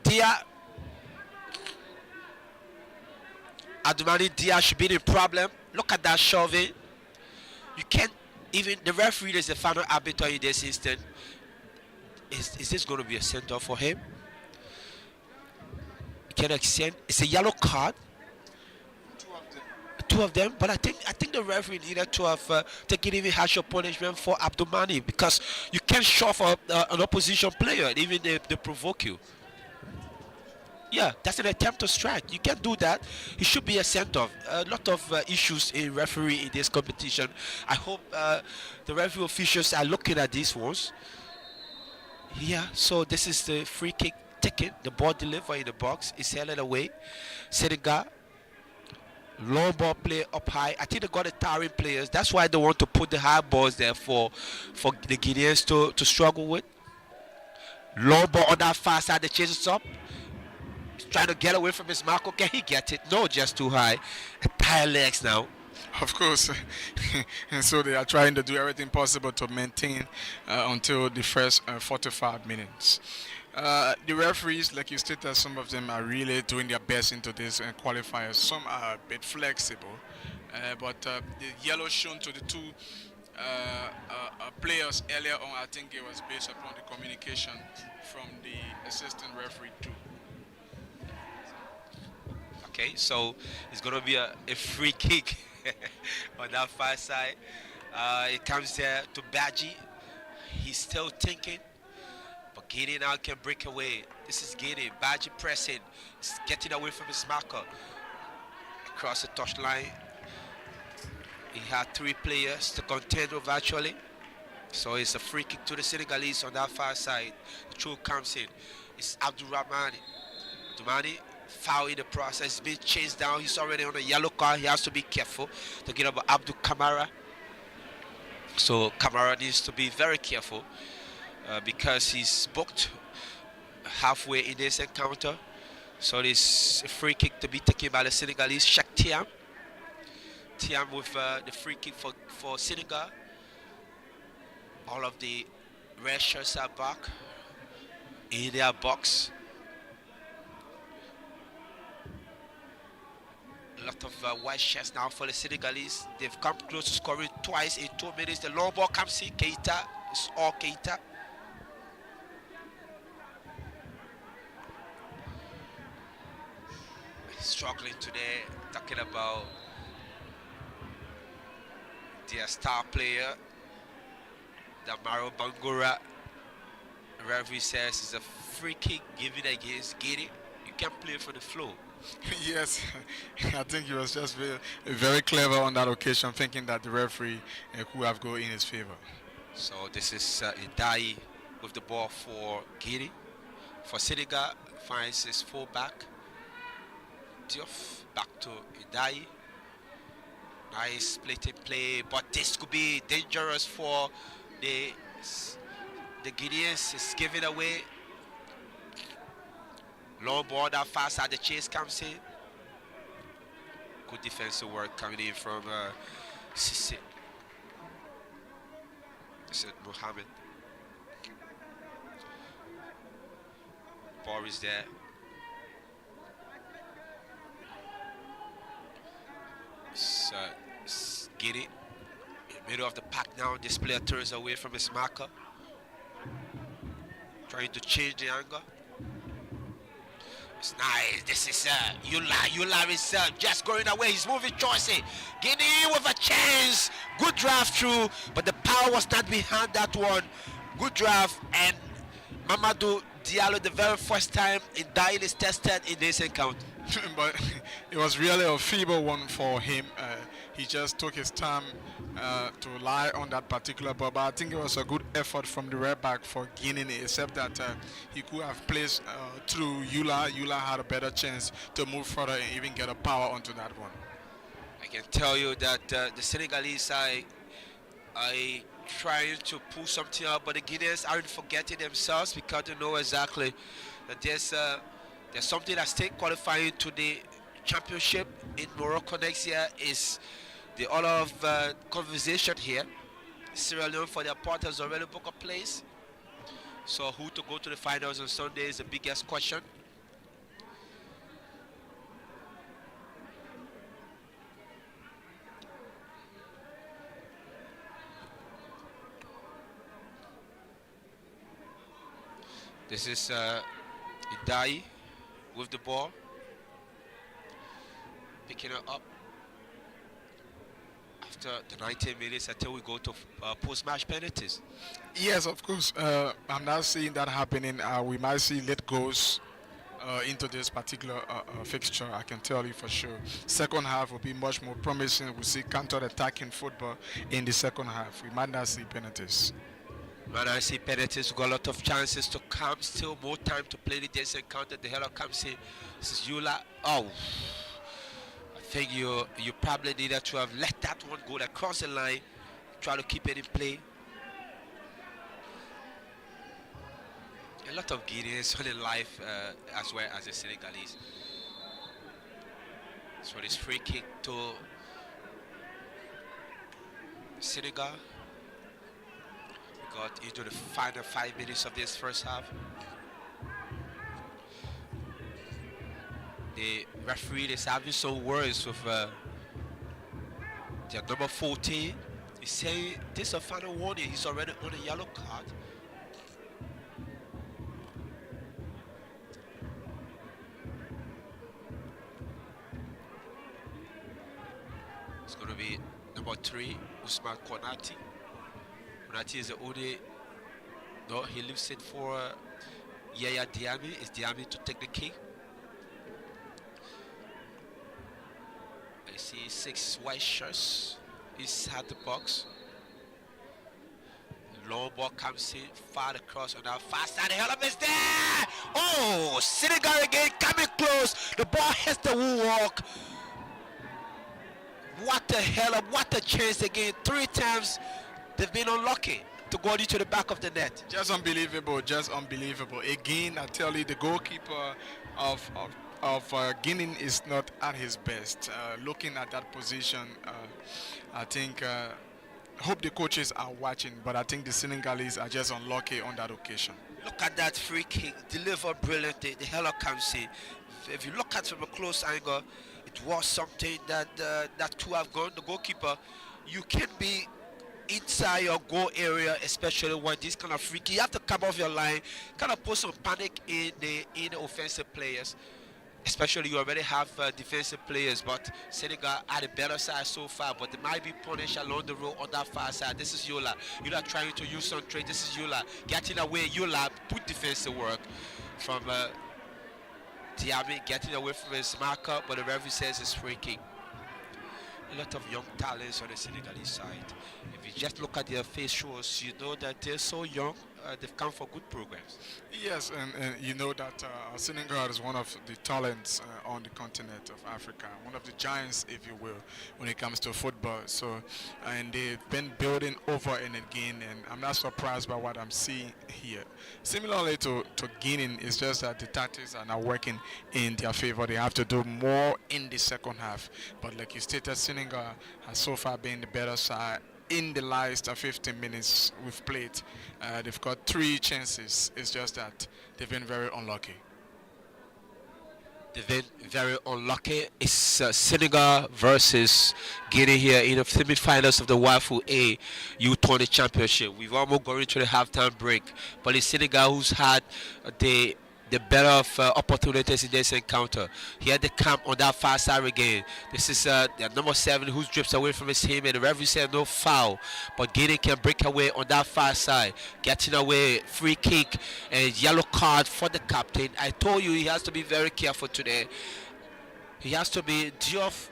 Dia should be in problem. Look at that shoving. You can't even, the referee is the final arbiter in this instant. Is this going to be a send-off for him? Can extend. It's a yellow card. 2 of them, but I think the referee needed to have taken even harsher punishment for Abdumani, because you can't shove an opposition player even if they provoke you. Yeah, that's an attempt to strike. You can't do that. He should be a sent-off. A lot of issues in referee in this competition. I hope the referee officials are looking at these ones. Yeah, so this is the free kick taken. The ball delivered in the box. It's held away. Senegal. Long ball play up high. I think they got the tiring players. That's why they want to put the high balls there for the Guineans to struggle with. Long ball on that far side. They chase it up. He's trying to get away from his Marco. Can he get it? No, just too high. Tired legs now. Of course. And so they are trying to do everything possible to maintain until the first 45 minutes. The referees, like you stated, some of them are really doing their best into this qualifiers. Some are a bit flexible, but the yellow shown to the 2 players earlier on, I think it was based upon the communication from the assistant referee too. Okay, so it's going to be a free kick on that far side. It comes there to Badji. He's still thinking. But Guinea now can break away. This is Guinea. Badji pressing. He's getting away from his marker. Across the touchline. He had 3 players to contend with actually. So it's a free kick to the Senegalese on that far side. The throw comes in. It's Abdurrahmani. Dumani foul in the process, being chased down. He's already on a yellow card. He has to be careful. Talking about Abdul Kamara. So Kamara needs to be very careful because he's booked halfway in this encounter. So this a free kick to be taken by the Senegalese. Cheikh Thiam. Thiam with the free kick for Senegal. All of the red shirts are back in their box. A lot of white shirts now for the Senegalese. They've come close to scoring twice in 2 minutes. The long ball comes in. Keita. It's all Keita. Struggling today. Talking about their star player, Damaro Bangura. The referee says it's a free kick given against Guinea. You can't play for the flow. Yes, I think he was just very clever on that occasion, thinking that the referee could have gone in his favor. So this is Idai with the ball for Guinea. For Senegal, finds his fullback. Diouf back to Idai. Nice splitting play, but this could be dangerous for the Guineans. It's given away. Long ball that fast at the chase comes in. Good defensive work coming in from Sisse. This is Mohamed. Ball is there. Guinea in the middle of the pack now. This player turns away from his marker, trying to change the angle. It's nice. This is Yula is just going away. He's moving choicy. Guinea with a chance. Good draft through, but the power was not behind that one. Good draft, and Mamadou Diallo, the very first time in Dail is tested in this encounter. But it was really a feeble one for him. He just took his time to lie on that particular ball. But I think it was a good effort from the right back for Guinea, except that he could have placed through Yula. Yula had a better chance to move further and even get a power onto that one. I can tell you that the Senegalese are trying to pull something out, but the Guineans aren't forgetting themselves because they know exactly that there's something at stake. Qualifying to the championship in Morocco next year is the order of conversation here. Sierra Leone, for their part, has already booked a place. So who to go to the finals on Sunday is the biggest question. This is Idai with the ball, picking it up after the 19 minutes until we go to post-match penalties. Yes, of course. I'm not seeing that happening. We might see late goals into this particular fixture. I can tell you for sure. Second half will be much more promising. We'll see counter-attacking football in the second half. We might not see penalties. When I see penalties, we got a lot of chances to come. Still more time to play this encounter. The header comes in. This is Yula. Oh, I think you probably needed to have let that one go across the line. Try to keep it in play. A lot of Guineans on the life as well as the Senegalese. So this free kick to Senegal. Got into the final 5 minutes of this first half. The referee is having some words with their number 14. He's saying this is a final warning. He's already on a yellow card. It's going to be number 3, Usman Konati. Konati is the only, no, he leaves it for Yaya Diame. It's Diame to take the kick. I see 6 white shirts inside the box. Long ball comes in, far across on our far side. The hell is there! Oh, Senegal again coming close. The ball hits the walk. What the hell? What a chance again. 3 times they've been unlucky to go into the back of the net. Just unbelievable, just unbelievable. Again, I tell you, the goalkeeper of Guinea is not at his best. Looking at that position, I think, hope the coaches are watching, but I think the Senegalese are just unlucky on that occasion. Look at that free kick, delivered brilliantly. The hell comes in. If you look at it from a close angle, it was something that that could have gone. The goalkeeper, you can be inside your goal area, especially when this kind of free kick. You have to come off your line, kind of put some panic in the offensive players. Especially you already have defensive players, but Senegal are the better side so far, but they might be punished along the road on that far side. This is Yola. Yola trying to use some trade. This is Yola. Getting away, Yola put defensive work from Diaby, getting away from his marker, but the referee says it's free kick. A lot of young talents on the Senegalese side. If you just look at their face shows, you know that they're so young. They've come for good programs. Yes, and you know that Senegal is one of the talents on the continent of Africa, one of the giants, if you will, when it comes to football. So, and they've been building over and again, and I'm not surprised by what I'm seeing here. Similarly to Guinea, it's just that the tactics are not working in their favor. They have to do more in the second half. But like you stated, Senegal has so far been the better side. In the last 15 minutes we've played, they've got 3 chances. It's just that they've been very unlucky. They've been very unlucky. It's Senegal versus Guinea here in the semi-finals of the WAFU A U-20 Championship. We've almost gone into the halftime break, but it's Senegal who's had the better of opportunities in this encounter. He had the camp on that far side again. This is the number 7 who drips away from his team, and the referee said no foul. But Guinea can break away on that far side, getting away, free kick, and yellow card for the captain. I told you he has to be very careful today. He has to be Diouf.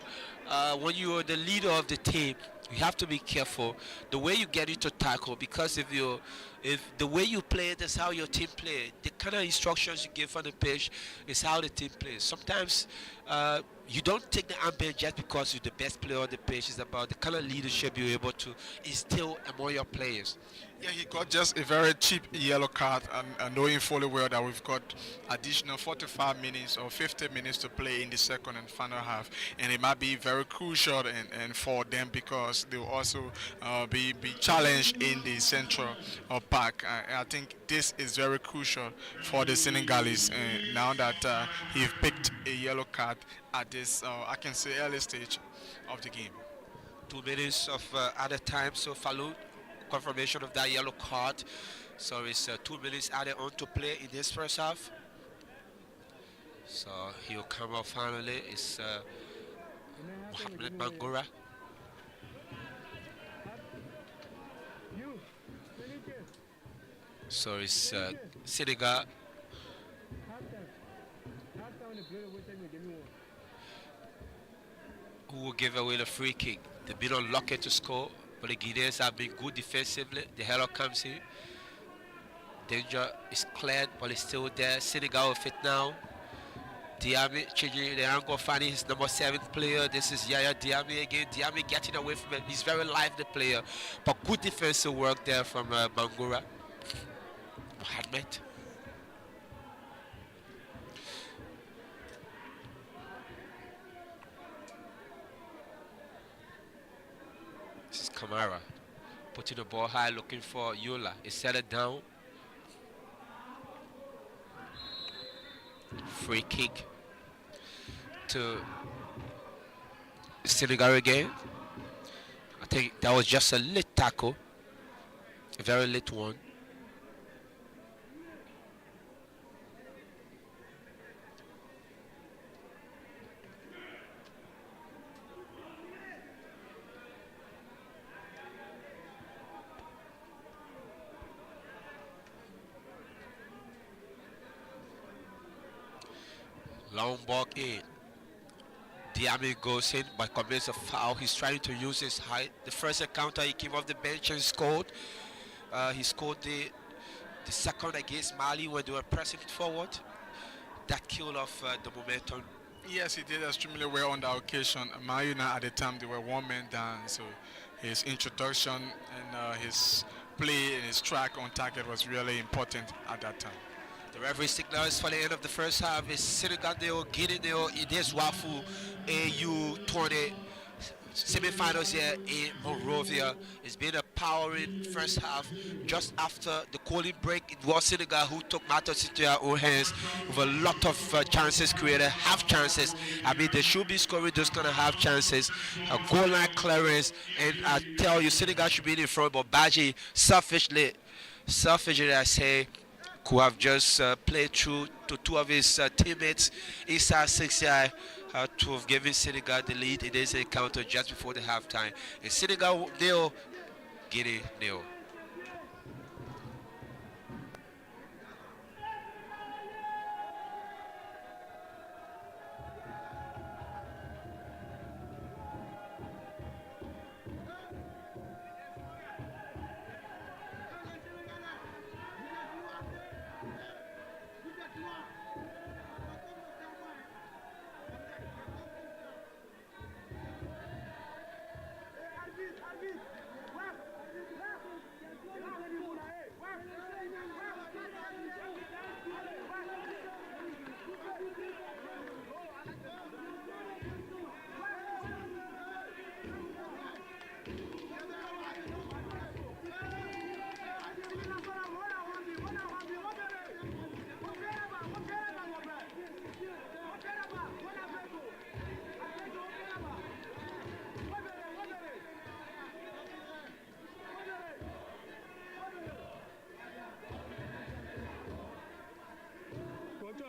When you are the leader of the team, you have to be careful the way you get into tackle, because if the way you play it is how your team play. The kind of instructions you give on the pitch is how the team plays. Sometimes you don't take the armband just because you're the best player on the pitch. It's about the kind of leadership you're able to instill among your players. Yeah, he got just a very cheap yellow card, and knowing fully well that we've got additional 45 minutes or 50 minutes to play in the second and final half, and it might be very crucial and for them, because they will also be challenged in the central pack. I think this is very crucial for the Senegalese now that he's picked a yellow card at this, I can say, early stage of the game. 2 minutes of added time, so Falou, confirmation of that yellow card. So it's 2 minutes added on to play in this first half. So he'll come out finally. It's Mohamed Bangura. So it's Senegal. Who will give away the free kick. They've been unlucky to score, but the Guineans have been good defensively. The header comes in. Danger is cleared, but it's still there. Senegal with it now. Diaby changing the angle, finding his number 7 player. This is Yaya Diaby again. Diaby getting away from it. He's very lively player, but good defensive work there from Bangura. Mohamed. This is Kamara putting the ball high, looking for Yola. He set it down. Free kick to Senegal again. I think that was just a lit tackle, a very lit one. Long ball in. Diaby goes in but commits a foul. He's trying to use his height. The first encounter he came off the bench and scored. He scored the second against Mali when they were pressing it forward. That killed off the momentum. Yes, he did extremely well on that occasion. Mayuna at the time, they were one man down, so his introduction and his play and his track on target was really important at that time. The referee signals for the end of the first half is Senegal nil, Guinea nil. It is WAFU U-20 semi-finals here in Monrovia. It's been a powering first half. Just after the cooling break, it was Senegal who took matters into their own hands with a lot of chances created, half chances. I mean, they should be scoring those kind of half chances. A goal line clearance, and I tell you, Senegal should be in front, but Badji selfishly I say, could have just played through to two of his teammates inside 6-yard to have given Senegal the lead in this encounter just before the halftime. And Senegal nil, Guinea nil.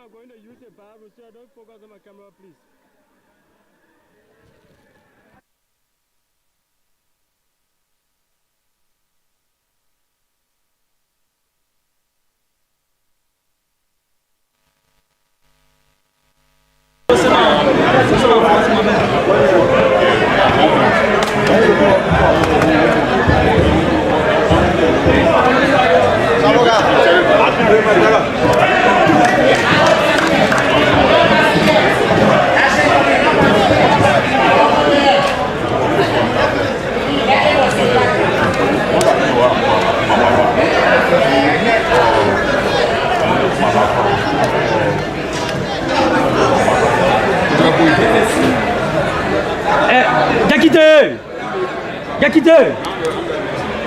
I'm going to use a Bible, so don't focus on my camera, please. Yakite!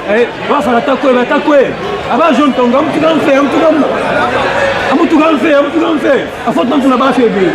Eh, wafala takwe. Aba jaune tonga, amutugamfe. Afot nan tuna ba febe.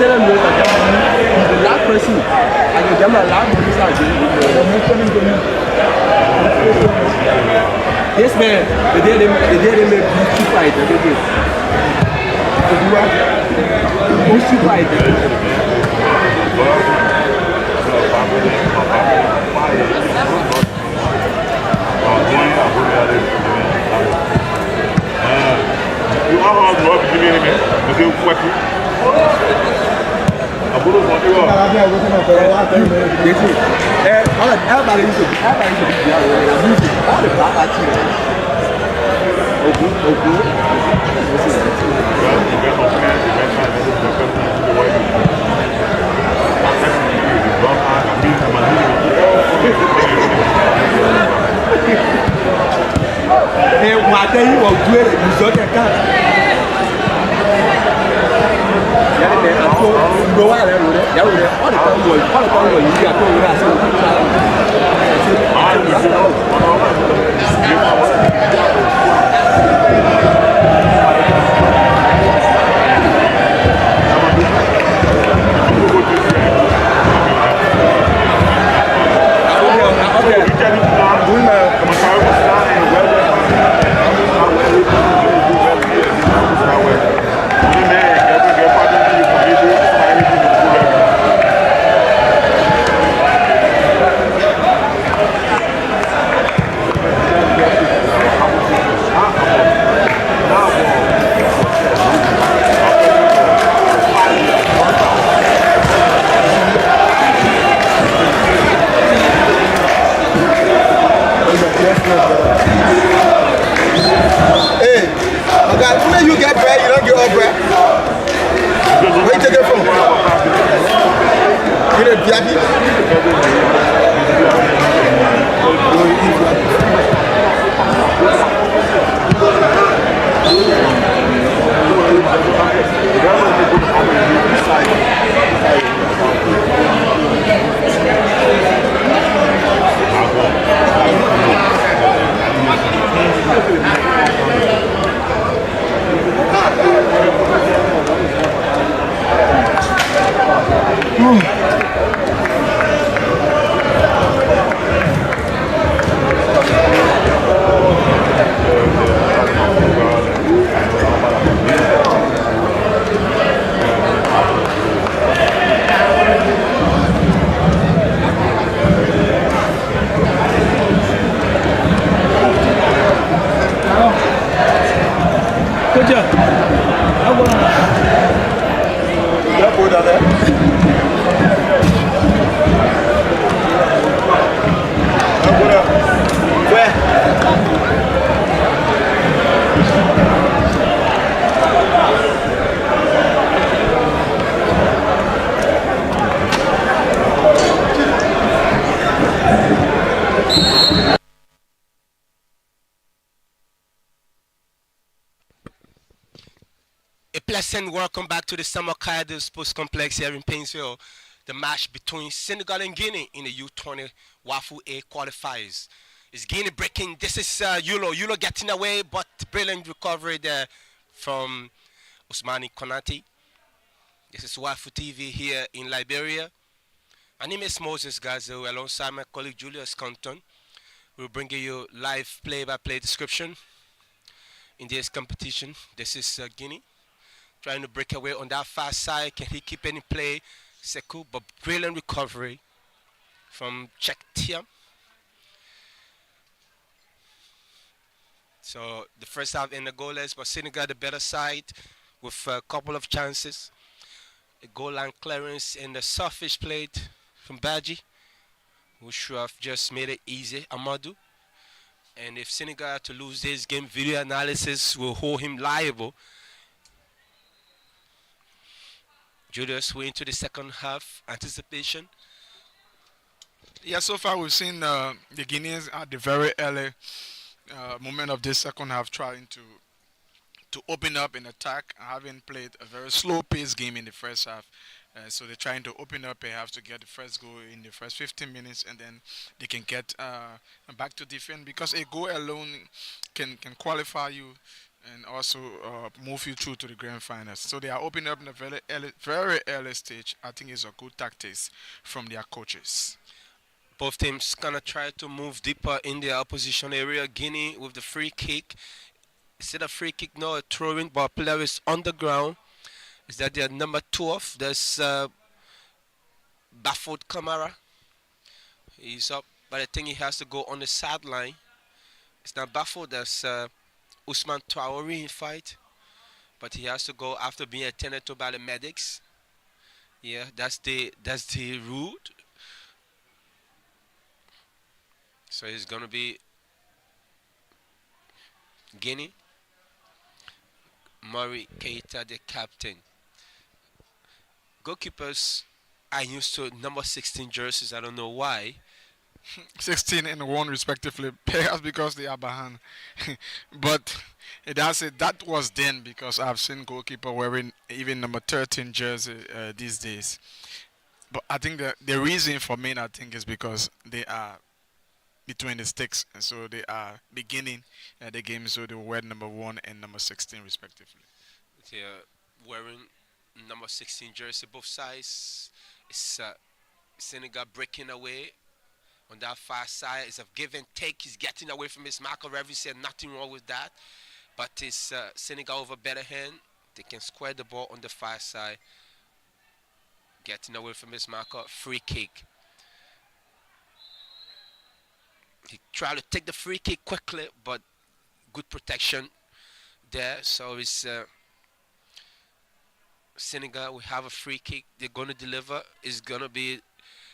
said I'm the last person. I can get my last person. Yes, man. The day they make beauty fight. Beauty fight. Everybody used to be all the black And welcome back to the Summer Kaido Sports Complex here in Painesville. The match between Senegal and Guinea in the U-20 WAFU A qualifiers. Is Guinea breaking? This is Yulo getting away, but brilliant recovery there from Ousmane Konate. This is WAFU TV here in Liberia. My name is Moses Gazo alongside my colleague Julius Compton. We'll bring you live play-by-play description in this competition. This is Guinea. Trying to break away on that far side. Can he keep any play? Sekou, but brilliant recovery from Chektia. So the first half in the goalless, but Senegal the better side with a couple of chances. A goal line clearance and the selfish play from Badji, who should have just made it easy. Amadou. And if Senegal to lose this game, video analysis will hold him liable. Julius, we're into the second half. Anticipation? Yeah, so far we've seen the Guineans at the very early moment of this second half trying to open up and attack, having played a very slow-paced game in the first half. So they're trying to open up perhaps to get the first goal in the first 15 minutes, and then they can get back to defend, because a goal alone can qualify you and also move you through to the grand finals. So they are opening up in a very early stage. I think it's a good tactics from their coaches. Both teams gonna try to move deeper in their opposition area. Guinea with the free kick. Instead of free kick, no, a throwing, but player is on the ground. Is that their number 12? There's Baffled Kamara. He's up, but I think he has to go on the sideline. It's not Baffled, there's Usman Traore in fight, but he has to go after being attended to by the medics. Yeah, that's the route. So it's gonna be Guinea. Murray Keita, the captain. Goalkeepers are used to number 16 jerseys. I don't know why. 16 and 1 respectively, perhaps because they are behind. But that was then, because I've seen goalkeeper wearing even number 13 jersey these days. But I think the reason for me, I think, is because they are between the sticks, and so they are beginning the game, so they wear number 1 and number 16 respectively. They're wearing number 16 jersey, both sides. It's Senegal breaking away. On that far side, it's a give and take. He's getting away from his marker. Referee said nothing wrong with that. But it's Senegal over better hand. They can square the ball on the far side. Getting away from his marker. Free kick. He tried to take the free kick quickly, but good protection there. So it's Senegal. We have a free kick. They're going to deliver. It's going to be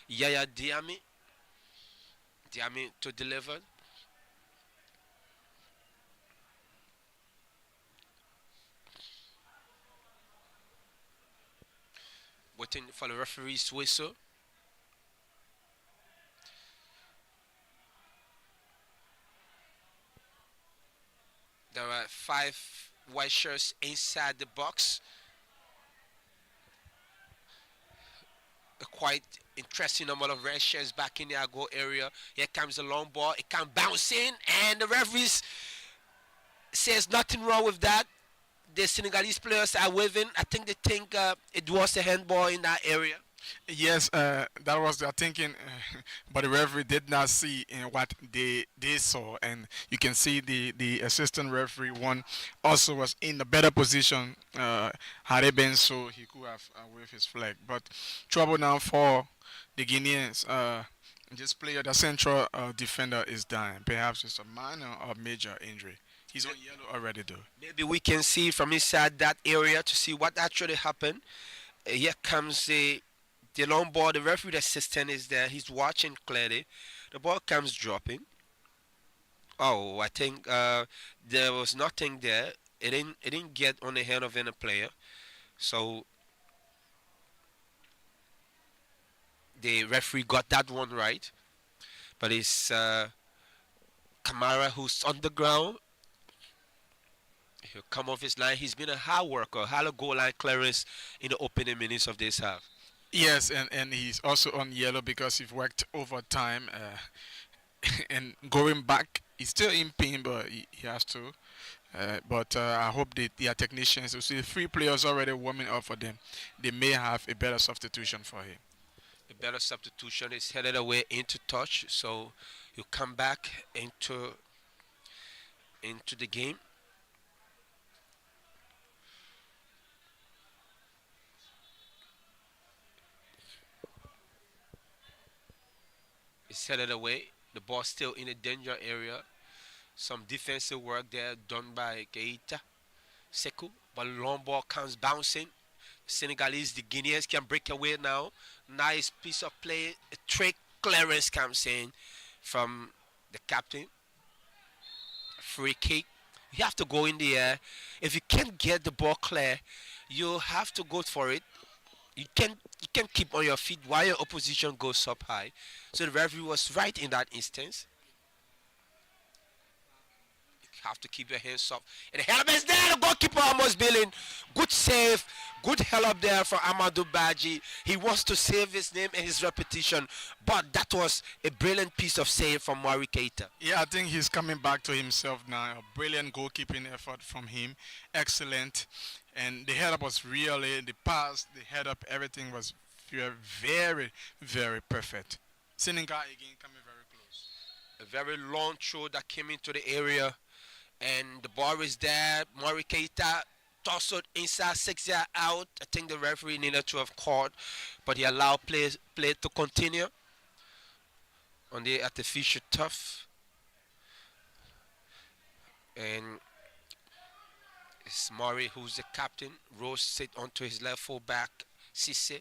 Yaya Diame. Diame to deliver. Waiting for the referee's whistle. There are 5 white shirts inside the box. A quite interesting number of red shirts back in the goal area. Here comes the long ball. It can bounce in, and the referees says nothing wrong with that. The Senegalese players are waving. I think they think it was a handball in that area. Yes, that was their thinking, but the referee did not see what they saw, and you can see the assistant referee one also was in a better position. Had it been so, he could have waved his flag. But trouble now for the Guineans. This player, the central defender, is dying. Perhaps it's a minor or major injury. He's on yellow already, though. Maybe we can see from inside that area to see what actually happened. Here comes the long ball. The referee assistant is there. He's watching clearly. The ball comes dropping. Oh, I think there was nothing there. It didn't get on the hand of any player. So the referee got that one right. But it's Kamara who's on the ground. He'll come off his line. He's been a hard worker, hard goal line clearance in the opening minutes of this half. Yes, and he's also on yellow because he's worked overtime. And going back, he's still in pain, but he has to. But I hope their technicians, you see 3 players already warming up for them. They may have a better substitution for him. A better substitution is headed away into touch, so he'll come back into the game. It's headed away. The ball still in the danger area. Some defensive work there done by Keita. Sekou. But long ball comes bouncing. Senegalese, the Guineans can break away now. Nice piece of play. A trick clearance comes in from the captain. Free kick. You have to go in the air. If you can't get the ball clear, you have to go for it. You can't keep on your feet while your opposition goes up high. So the referee was right in that instance. You have to keep your hands up. And the helmet's there. The goalkeeper almost bailing. Good save Good help there from Amadou Badji. He wants to save his name and his reputation, but that was a brilliant piece of save from Mari Keita. Yeah, I think he's coming back to himself now. A brilliant goalkeeping effort from him. Excellent. And the head up was really, the pass, the head up, everything was very, very perfect. Senegal again coming very close. A very long throw that came into the area, and the ball is there. Mari Keita tossed it inside 6 yard out. I think the referee needed to have called, but he allowed play to continue on the artificial turf. And it's Murray who's the captain. Rose sit onto his left full back. Cisse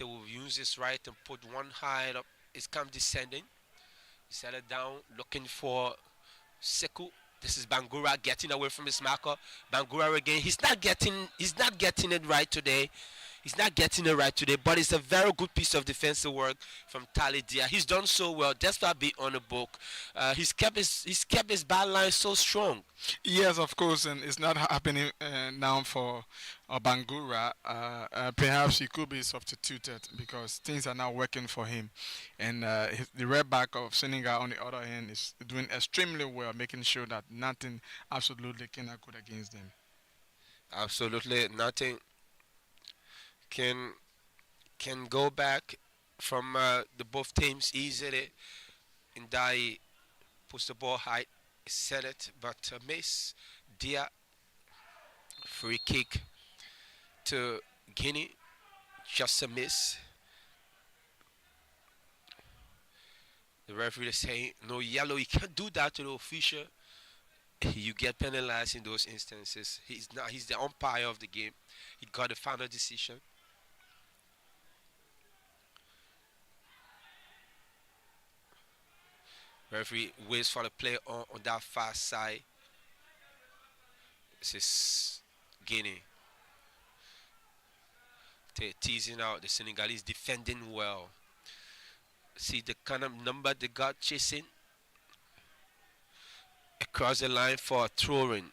will use his right and put one high up. It's come descending. He set it down, looking for Sekou. This is Bangura getting away from his marker. Bangura again. He's not getting it right today. He's not getting it right today, but it's a very good piece of defensive work from Talidia. He's done so well. That's why being on the book. He's kept his bad line so strong. Yes, of course, and it's not happening now for Bangura. Perhaps he could be substituted because things are not working for him. And the red back of Senegal, on the other hand, is doing extremely well, making sure that nothing absolutely cannot go against them. Absolutely nothing can go back from the both teams easily. And Ndai puts the ball high, set it, but miss. Dia, free kick to Guinea, just a miss. The referee is saying no yellow. You can't do that to the official. You get penalized in those instances. He's the umpire of the game. He got the final decision. Referee waits for the play on that far side. This is Guinea. They're teasing out. The Senegalese defending well. See the kind of number they got chasing. Across the line for a throw-in.